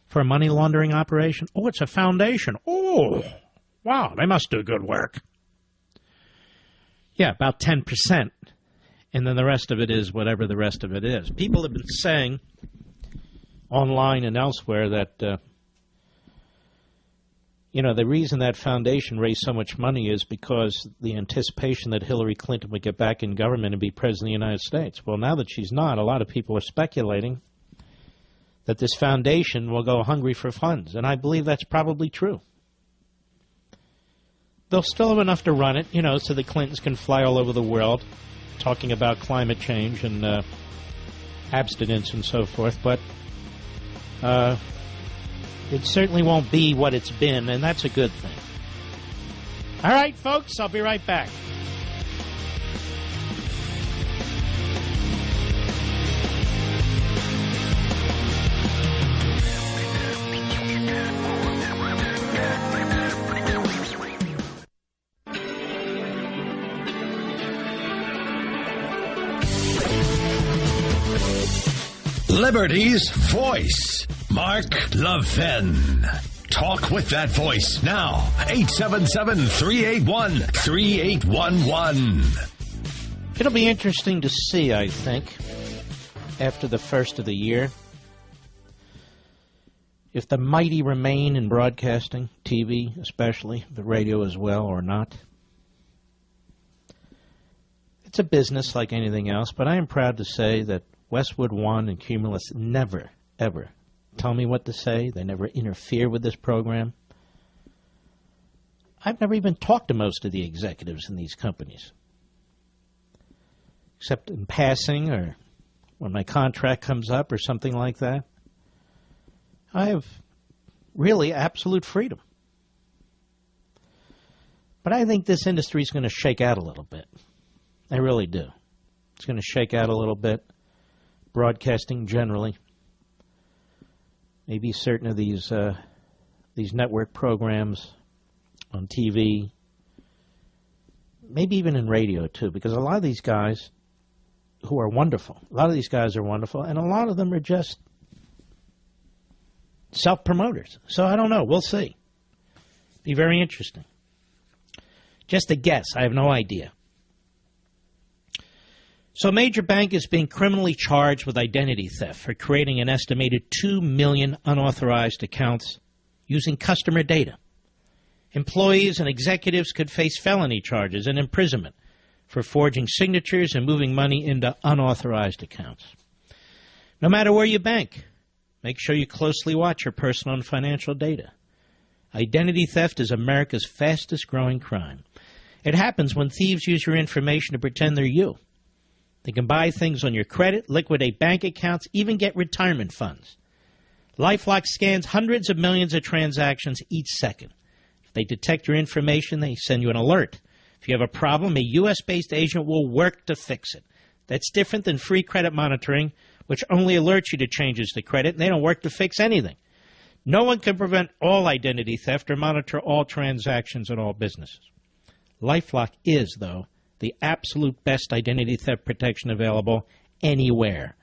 for a money laundering operation? Oh, it's a foundation. Oh, wow, they must do good work. Yeah, about 10%. And then the rest of it is whatever the rest of it is. People have been saying online and elsewhere that, you know, the reason that foundation raised so much money is because the anticipation that Hillary Clinton would get back in government and be president of the United States. Well, now that she's not, a lot of people are speculating that this foundation will go hungry for funds. And I believe that's probably true. They'll still have enough to run it, you know, so the Clintons can fly all over the world talking about climate change and abstinence and so forth. But it certainly won't be what it's been, and that's a good thing. All right, folks, I'll be right back. Liberty's voice, Mark Levin. Talk with that voice now. 877-381-3811. It'll be interesting to see, I think, after the first of the year, if the mighty remain in broadcasting, TV especially, the radio as well, or not. It's a business like anything else, but I am proud to say that Westwood One and Cumulus never, ever tell me what to say. They never interfere with this program. I've never even talked to most of the executives in these companies, except in passing or when my contract comes up or something like that. I have really absolute freedom. But I think this industry is going to shake out a little bit. I really do. It's going to shake out a little bit. Broadcasting generally. Maybe certain of these network programs on TV. Maybe even in radio, too, because a lot of these guys who are wonderful, and a lot of them are just self-promoters. So I don't know. We'll see. Be very interesting. Just a guess. I have no idea. So a major bank is being criminally charged with identity theft for creating an estimated 2 million unauthorized accounts using customer data. Employees and executives could face felony charges and imprisonment for forging signatures and moving money into unauthorized accounts. No matter where you bank, make sure you closely watch your personal and financial data. Identity theft is America's fastest growing crime. It happens when thieves use your information to pretend they're you. They can buy things on your credit, liquidate bank accounts, even get retirement funds. LifeLock scans hundreds of millions of transactions each second. If they detect your information, they send you an alert. If you have a problem, a U.S.-based agent will work to fix it. That's different than free credit monitoring, which only alerts you to changes to credit, and they don't work to fix anything. No one can prevent all identity theft or monitor all transactions at all businesses. LifeLock is, though, the absolute best identity theft protection available anywhere.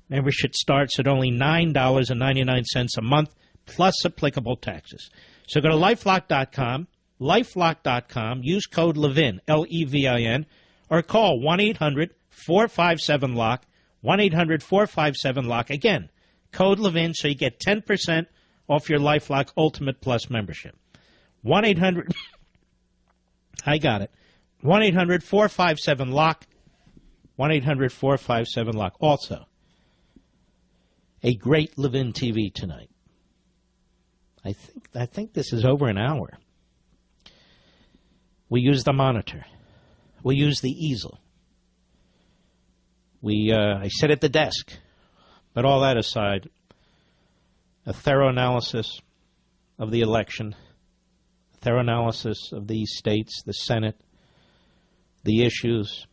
Membership starts at only $9.99 a month, plus applicable taxes. So go to LifeLock.com, LifeLock.com, use code Levin, L-E-V-I-N, or call 1-800-457-LOCK, 1-800-457-LOCK. Again, code Levin so you get 10% off your LifeLock Ultimate Plus membership. 1-800... I got it. 1-800-457-LOCK. 1-800-457-LOCK. Also, a great Levin TV tonight. I think this is over an hour. We use the monitor. We use the easel. I sit at the desk. But all that aside, a thorough analysis of the election, thorough analysis of these states, the Senate, the issues,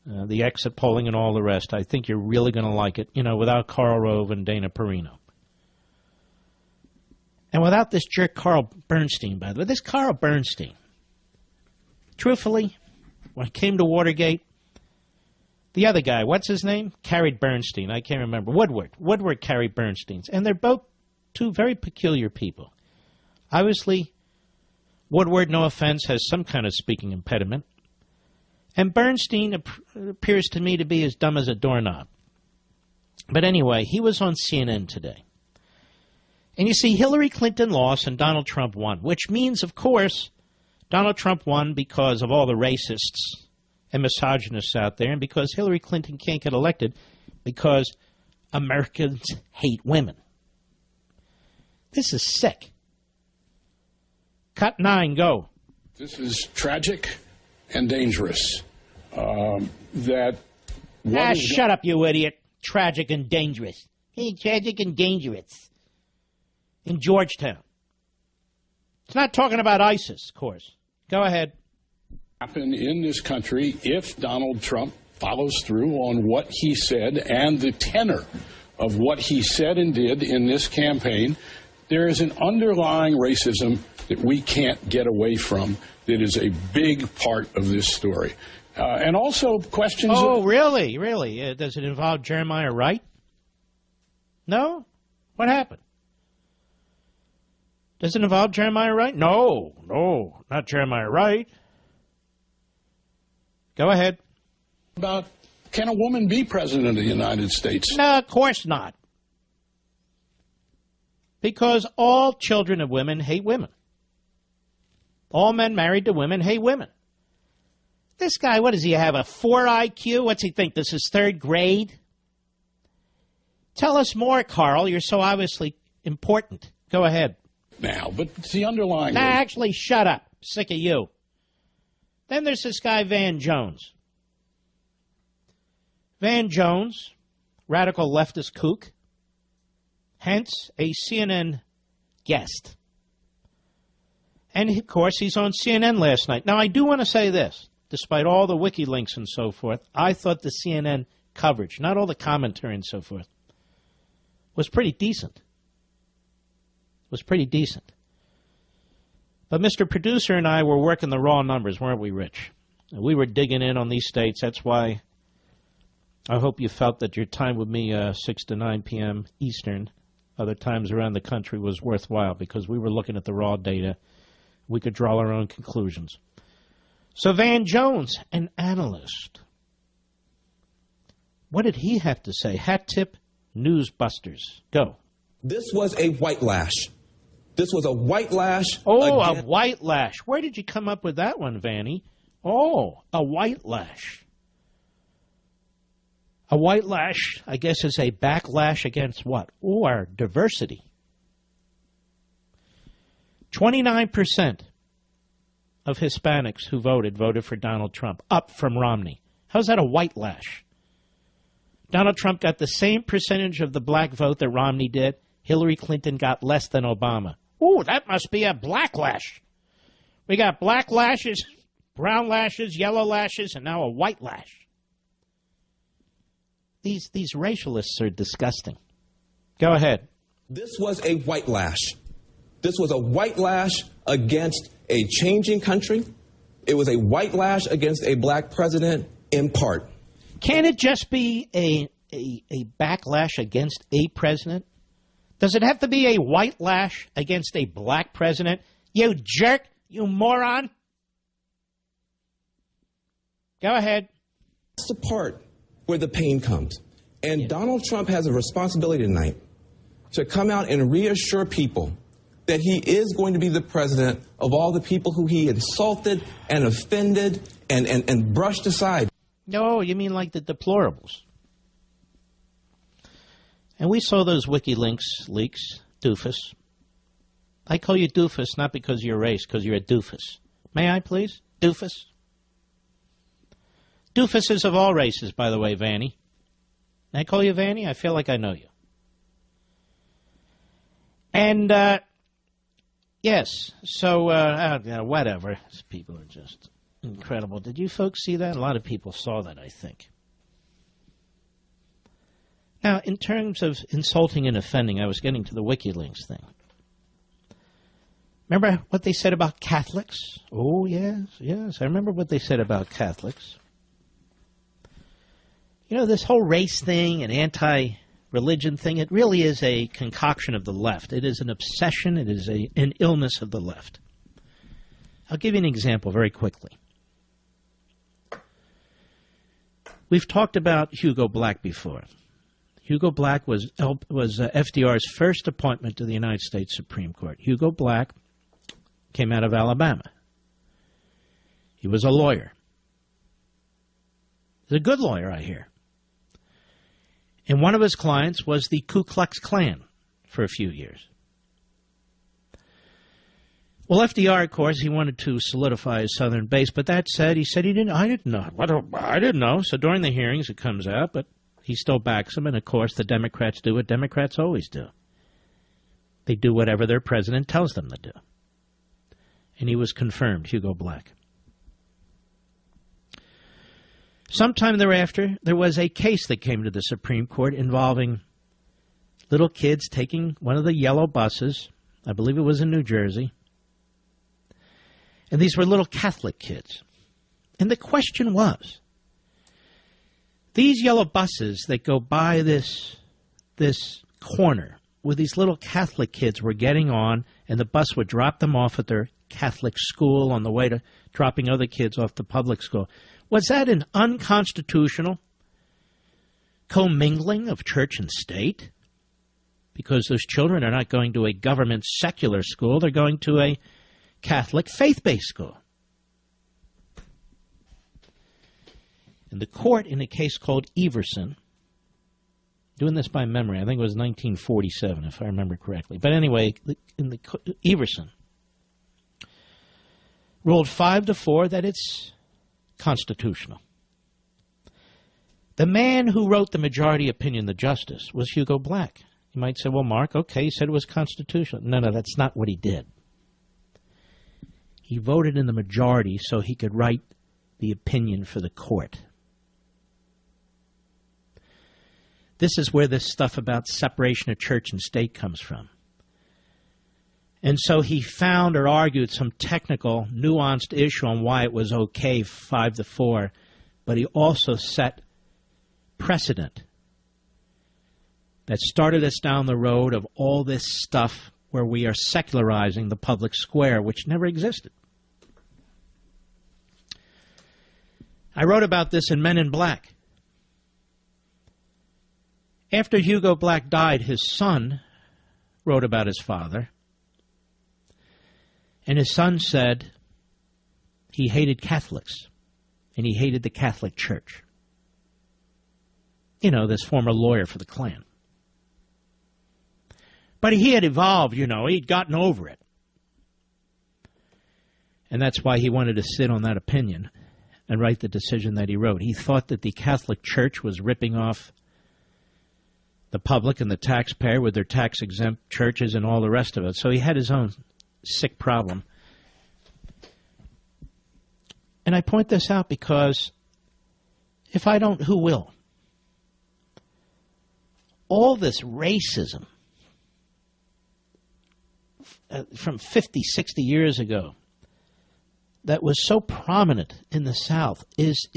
the exit polling, and all the rest. I think you're really going to like it, without Karl Rove and Dana Perino. And without this jerk Carl Bernstein, by the way. This Carl Bernstein, truthfully, when it came to Watergate, the other guy, what's his name? Carried Bernstein. I can't remember. Woodward carried Bernstein's. And they're both two very peculiar people. Obviously, Woodward, no offense, has some kind of speaking impediment. And Bernstein appears to me to be as dumb as a doorknob. But anyway, he was on CNN today. And you see, Hillary Clinton lost and Donald Trump won, which means, of course, Donald Trump won because of all the racists and misogynists out there, and because Hillary Clinton can't get elected because Americans hate women. This is sick. Cut 9, go. This is tragic and dangerous. Shut up, you idiot. Tragic and dangerous. Hey, tragic and dangerous. In Georgetown. It's not talking about ISIS, of course. Go ahead. Happen in this country if Donald Trump follows through on what he said and the tenor of what he said and did in this campaign. There is an underlying racism that we can't get away from that is a big part of this story. And also questions... Oh, really? Really? Does it involve Jeremiah Wright? No? What happened? Does it involve Jeremiah Wright? No, not Jeremiah Wright. Go ahead. About, can a woman be president of the United States? No, of course not. Because all children of women hate women. All men married to women hate women. This guy, what does he have, a 4 IQ? What's he think, this is third grade? Tell us more, Carl. You're so obviously important. Go ahead. Now, but it's the underlying... Actually, shut up. Sick of you. Then there's this guy, Van Jones. Van Jones, radical leftist kook, hence a CNN guest. And, of course, he's on CNN last night. Now, I do want to say this. Despite all the wiki links and so forth, I thought the CNN coverage, not all the commentary and so forth, was pretty decent. But Mr. Producer and I were working the raw numbers, weren't we, Rich? We were digging in on these states. That's why I hope you felt that your time with me 6 to 9 p.m. Eastern, other times around the country, was worthwhile because we were looking at the raw data. We could draw our own conclusions. So Van Jones, an analyst, what did he have to say? Hat tip, Newsbusters. Go. This was a white lash. This was a white lash. Oh, again. A white lash. Where did you come up with that one, Vanny? Oh, a white lash. A white lash, I guess, is a backlash against what? Or diversity. 29% of Hispanics who voted for Donald Trump, up from Romney. How's that a white lash? Donald Trump got the same percentage of the black vote that Romney did. Hillary Clinton got less than Obama. Ooh, that must be a black lash. We got black lashes, brown lashes, yellow lashes, and now a white lash. These racialists are disgusting. Go ahead. This was a white lash. This was a white lash against a changing country. It was a white lash against a black president in part. Can it just be a backlash against a president? Does it have to be a white lash against a black president? You jerk, you moron. Go ahead. That's the part where the pain comes. And Donald Trump has a responsibility tonight to come out and reassure people that he is going to be the president of all the people who he insulted and offended and brushed aside. No, you mean like the deplorables. And we saw those WikiLeaks leaks, doofus. I call you doofus not because of your race, because you're a doofus. May I, please? Doofus. Doofuses of all races, by the way, Vanny. Can I call you Vanny? I feel like I know you. And, yes, so, whatever. These people are just incredible. Did you folks see that? A lot of people saw that, I think. Now, in terms of insulting and offending, I was getting to the WikiLeaks thing. Remember what they said about Catholics? Oh, yes, I remember what they said about Catholics. You know, this whole race thing and anti-religion thing, it really is a concoction of the left. It is an obsession. It is an illness of the left. I'll give you an example very quickly. We've talked about Hugo Black before. Hugo Black was FDR's first appointment to the United States Supreme Court. Hugo Black came out of Alabama. He was a lawyer. He's a good lawyer, I hear. And one of his clients was the Ku Klux Klan for a few years. Well, FDR, of course, he wanted to solidify his southern base, but that said, he said I didn't know. I didn't know. So during the hearings, it comes out, but he still backs him, and of course the Democrats do what Democrats always do. They do whatever their president tells them to do. And he was confirmed, Hugo Black. Sometime thereafter, there was a case that came to the Supreme Court involving little kids taking one of the yellow buses. I believe it was in New Jersey. And these were little Catholic kids. And the question was, these yellow buses that go by this corner where these little Catholic kids were getting on, and the bus would drop them off at their Catholic school on the way to dropping other kids off to public school. Was that an unconstitutional commingling of church and state? Because those children are not going to a government secular school, they're going to a Catholic faith-based school. And the court, in a case called Everson, doing this by memory, I think it was 1947, if I remember correctly. But anyway, in the Everson, ruled 5-4 that it's constitutional. The man who wrote the majority opinion, the justice, was Hugo Black. You might say, well, Mark, okay, he said it was constitutional. No, that's not what he did. He voted in the majority so he could write the opinion for the court. This is where this stuff about separation of church and state comes from. And so he found or argued some technical, nuanced issue on why it was okay 5-4, but he also set precedent that started us down the road of all this stuff where we are secularizing the public square, which never existed. I wrote about this in Men in Black. After Hugo Black died, his son wrote about his father. And his son said he hated Catholics, and he hated the Catholic Church. You know, this former lawyer for the Klan. But he had evolved, he'd gotten over it. And that's why he wanted to sit on that opinion and write the decision that he wrote. He thought that the Catholic Church was ripping off the public and the taxpayer with their tax-exempt churches and all the rest of it. So he had his own sick problem. And I point this out because if I don't, who will? All this racism from 50, 60 years ago that was so prominent in the South is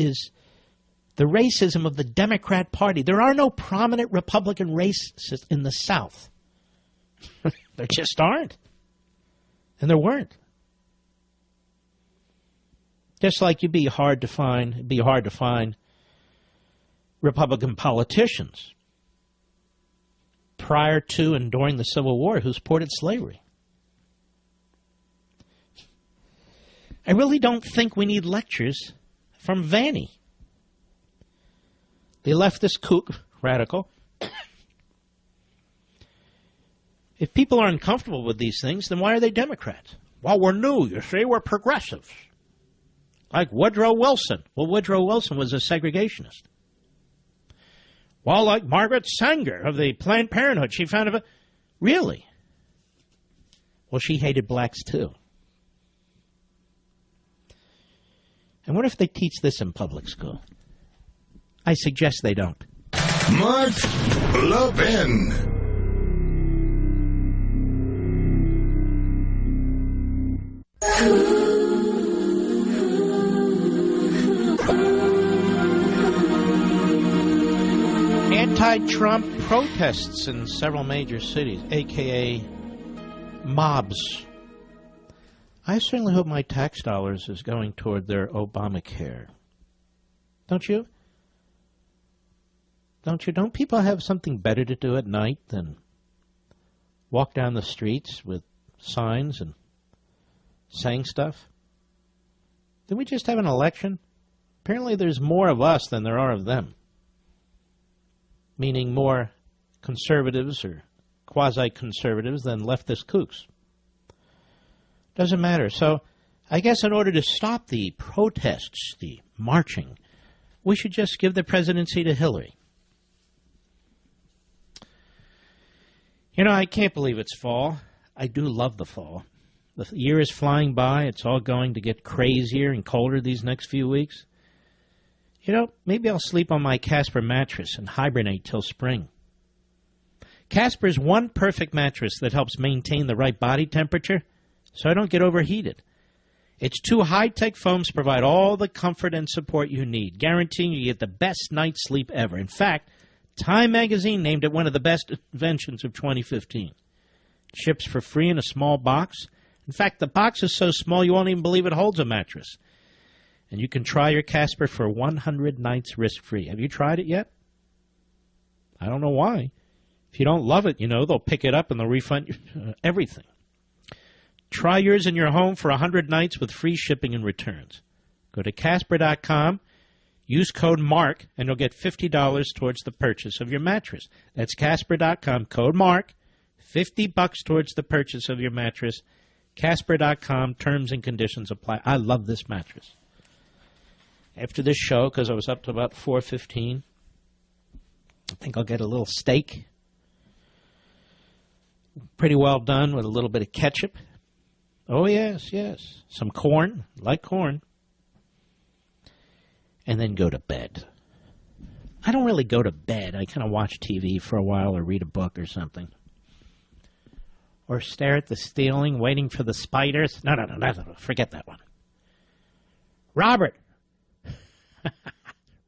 the racism of the Democrat Party. There are no prominent Republican racists in the South. There just aren't. And there weren't. Just like it'd be hard to find Republican politicians prior to and during the Civil War who supported slavery. I really don't think we need lectures from Vanny, the leftist kook radical. If people are uncomfortable with these things, then why are they Democrats? Well, we're new, you see, we're progressives. Like Woodrow Wilson. Well, Woodrow Wilson was a segregationist. Well, like Margaret Sanger of the Planned Parenthood, she found it. Really? Well, she hated blacks too. And what if they teach this in public school? I suggest they don't. Mark Levin. Anti-Trump protests in several major cities, a.k.a. mobs. I certainly hope my tax dollars is going toward their Obamacare. Don't you? Don't you? Don't people have something better to do at night than walk down the streets with signs and saying stuff? Didn't we just have an election? Apparently there's more of us than there are of them. Meaning more conservatives or quasi-conservatives than leftist kooks. Doesn't matter. So I guess in order to stop the protests, the marching, we should just give the presidency to Hillary. You know, I can't believe it's fall. I do love the fall. The year is flying by. It's all going to get crazier and colder these next few weeks. You know, maybe I'll sleep on my Casper mattress and hibernate till spring. Casper's one perfect mattress that helps maintain the right body temperature so I don't get overheated. Its two high-tech foams provide all the comfort and support you need, guaranteeing you get the best night's sleep ever. In fact, Time magazine named it one of the best inventions of 2015. It ships for free in a small box. In fact, the box is so small you won't even believe it holds a mattress. And you can try your Casper for 100 nights risk-free. Have you tried it yet? I don't know why. If you don't love it, you know, they'll pick it up and they'll refund you everything. Try yours in your home for 100 nights with free shipping and returns. Go to Casper.com, use code MARK, and you'll get $50 towards the purchase of your mattress. That's Casper.com, code MARK, $50 towards the purchase of your mattress. Casper.com, terms and conditions apply. I love this mattress. After this show, because I was up to about 4:15, I think I'll get a little steak. Pretty well done with a little bit of ketchup. Oh, yes, yes. Some corn, like corn. And then go to bed. I don't really go to bed. I kind of watch TV for a while or read a book or something. Or stare at the ceiling waiting for the spiders. No. Forget that one. Robert.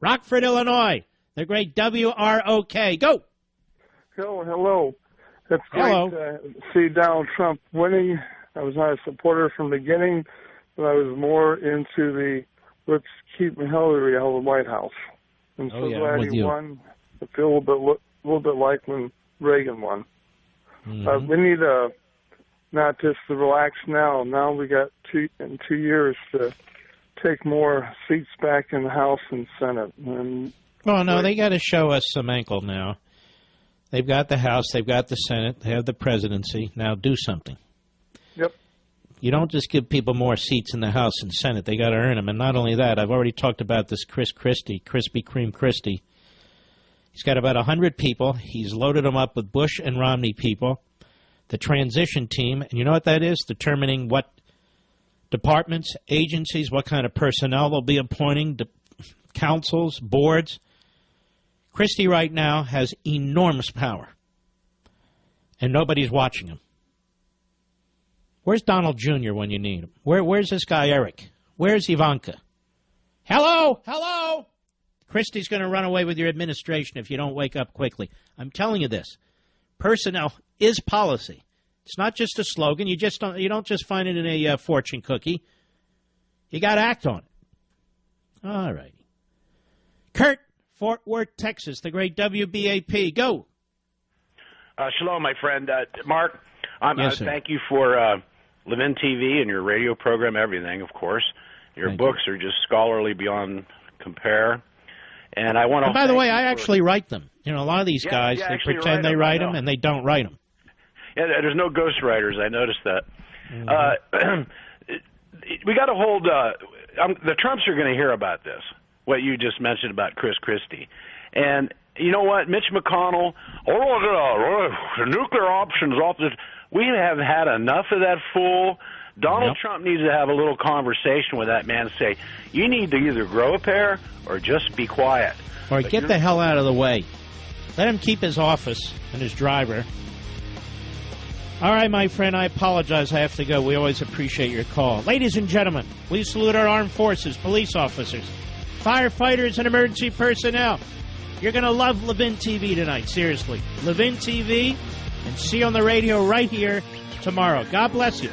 Rockford, Illinois. The great WROK. Go. Hello. It's great to see Donald Trump winning. I was not a supporter from the beginning, but I was more into the let's keep Hillary out of the White House. I'm so glad he won. I feel a little bit like when Reagan won. Mm-hmm. We need not just to relax now. Now we got 2 years to take more seats back in the House and Senate. No, they got to show us some ankle now. They've got the House, they've got the Senate, they have the presidency. Now do something. Yep. You don't just give people more seats in the House and Senate. They got to earn them. And not only that, I've already talked about this Christie, Krispy Kreme Christie. He's got about 100 people. He's loaded them up with Bush and Romney people, the transition team. And you know what that is? Determining what departments, agencies, what kind of personnel they'll be appointing, councils, boards. Christie right now has enormous power. And nobody's watching him. Where's Donald Jr. when you need him? Where's this guy Eric? Where's Ivanka? Hello? Hello? Christie's going to run away with your administration if you don't wake up quickly. I'm telling you this. Personnel is policy. It's not just a slogan. You don't just find it in a fortune cookie. You got to act on it. All righty. Kurt, Fort Worth, Texas, the great WBAP. Go. Shalom, my friend. Mark, Yes, sir. thank you for Levin TV and your radio program, everything, of course. Your books are just scholarly beyond compare. And I want to. By the way, I actually write them. You know, a lot of these guys, they pretend they write them, and they don't write them. Yeah, there's no ghostwriters. I noticed that. We got to hold. The Trumps are going to hear about this. What you just mentioned about Christie, and you know what, Mitch McConnell. The nuclear options off the. We have had enough of that fool. Donald Trump needs to have a little conversation with that man and say, you need to either grow a pair or just be quiet. Or get the hell out of the way. Let him keep his office and his driver. All right, my friend, I apologize. I have to go. We always appreciate your call. Ladies and gentlemen, we salute our armed forces, police officers, firefighters, and emergency personnel. You're going to love Levin TV tonight, seriously. Levin TV, and see you on the radio right here tomorrow. God bless you.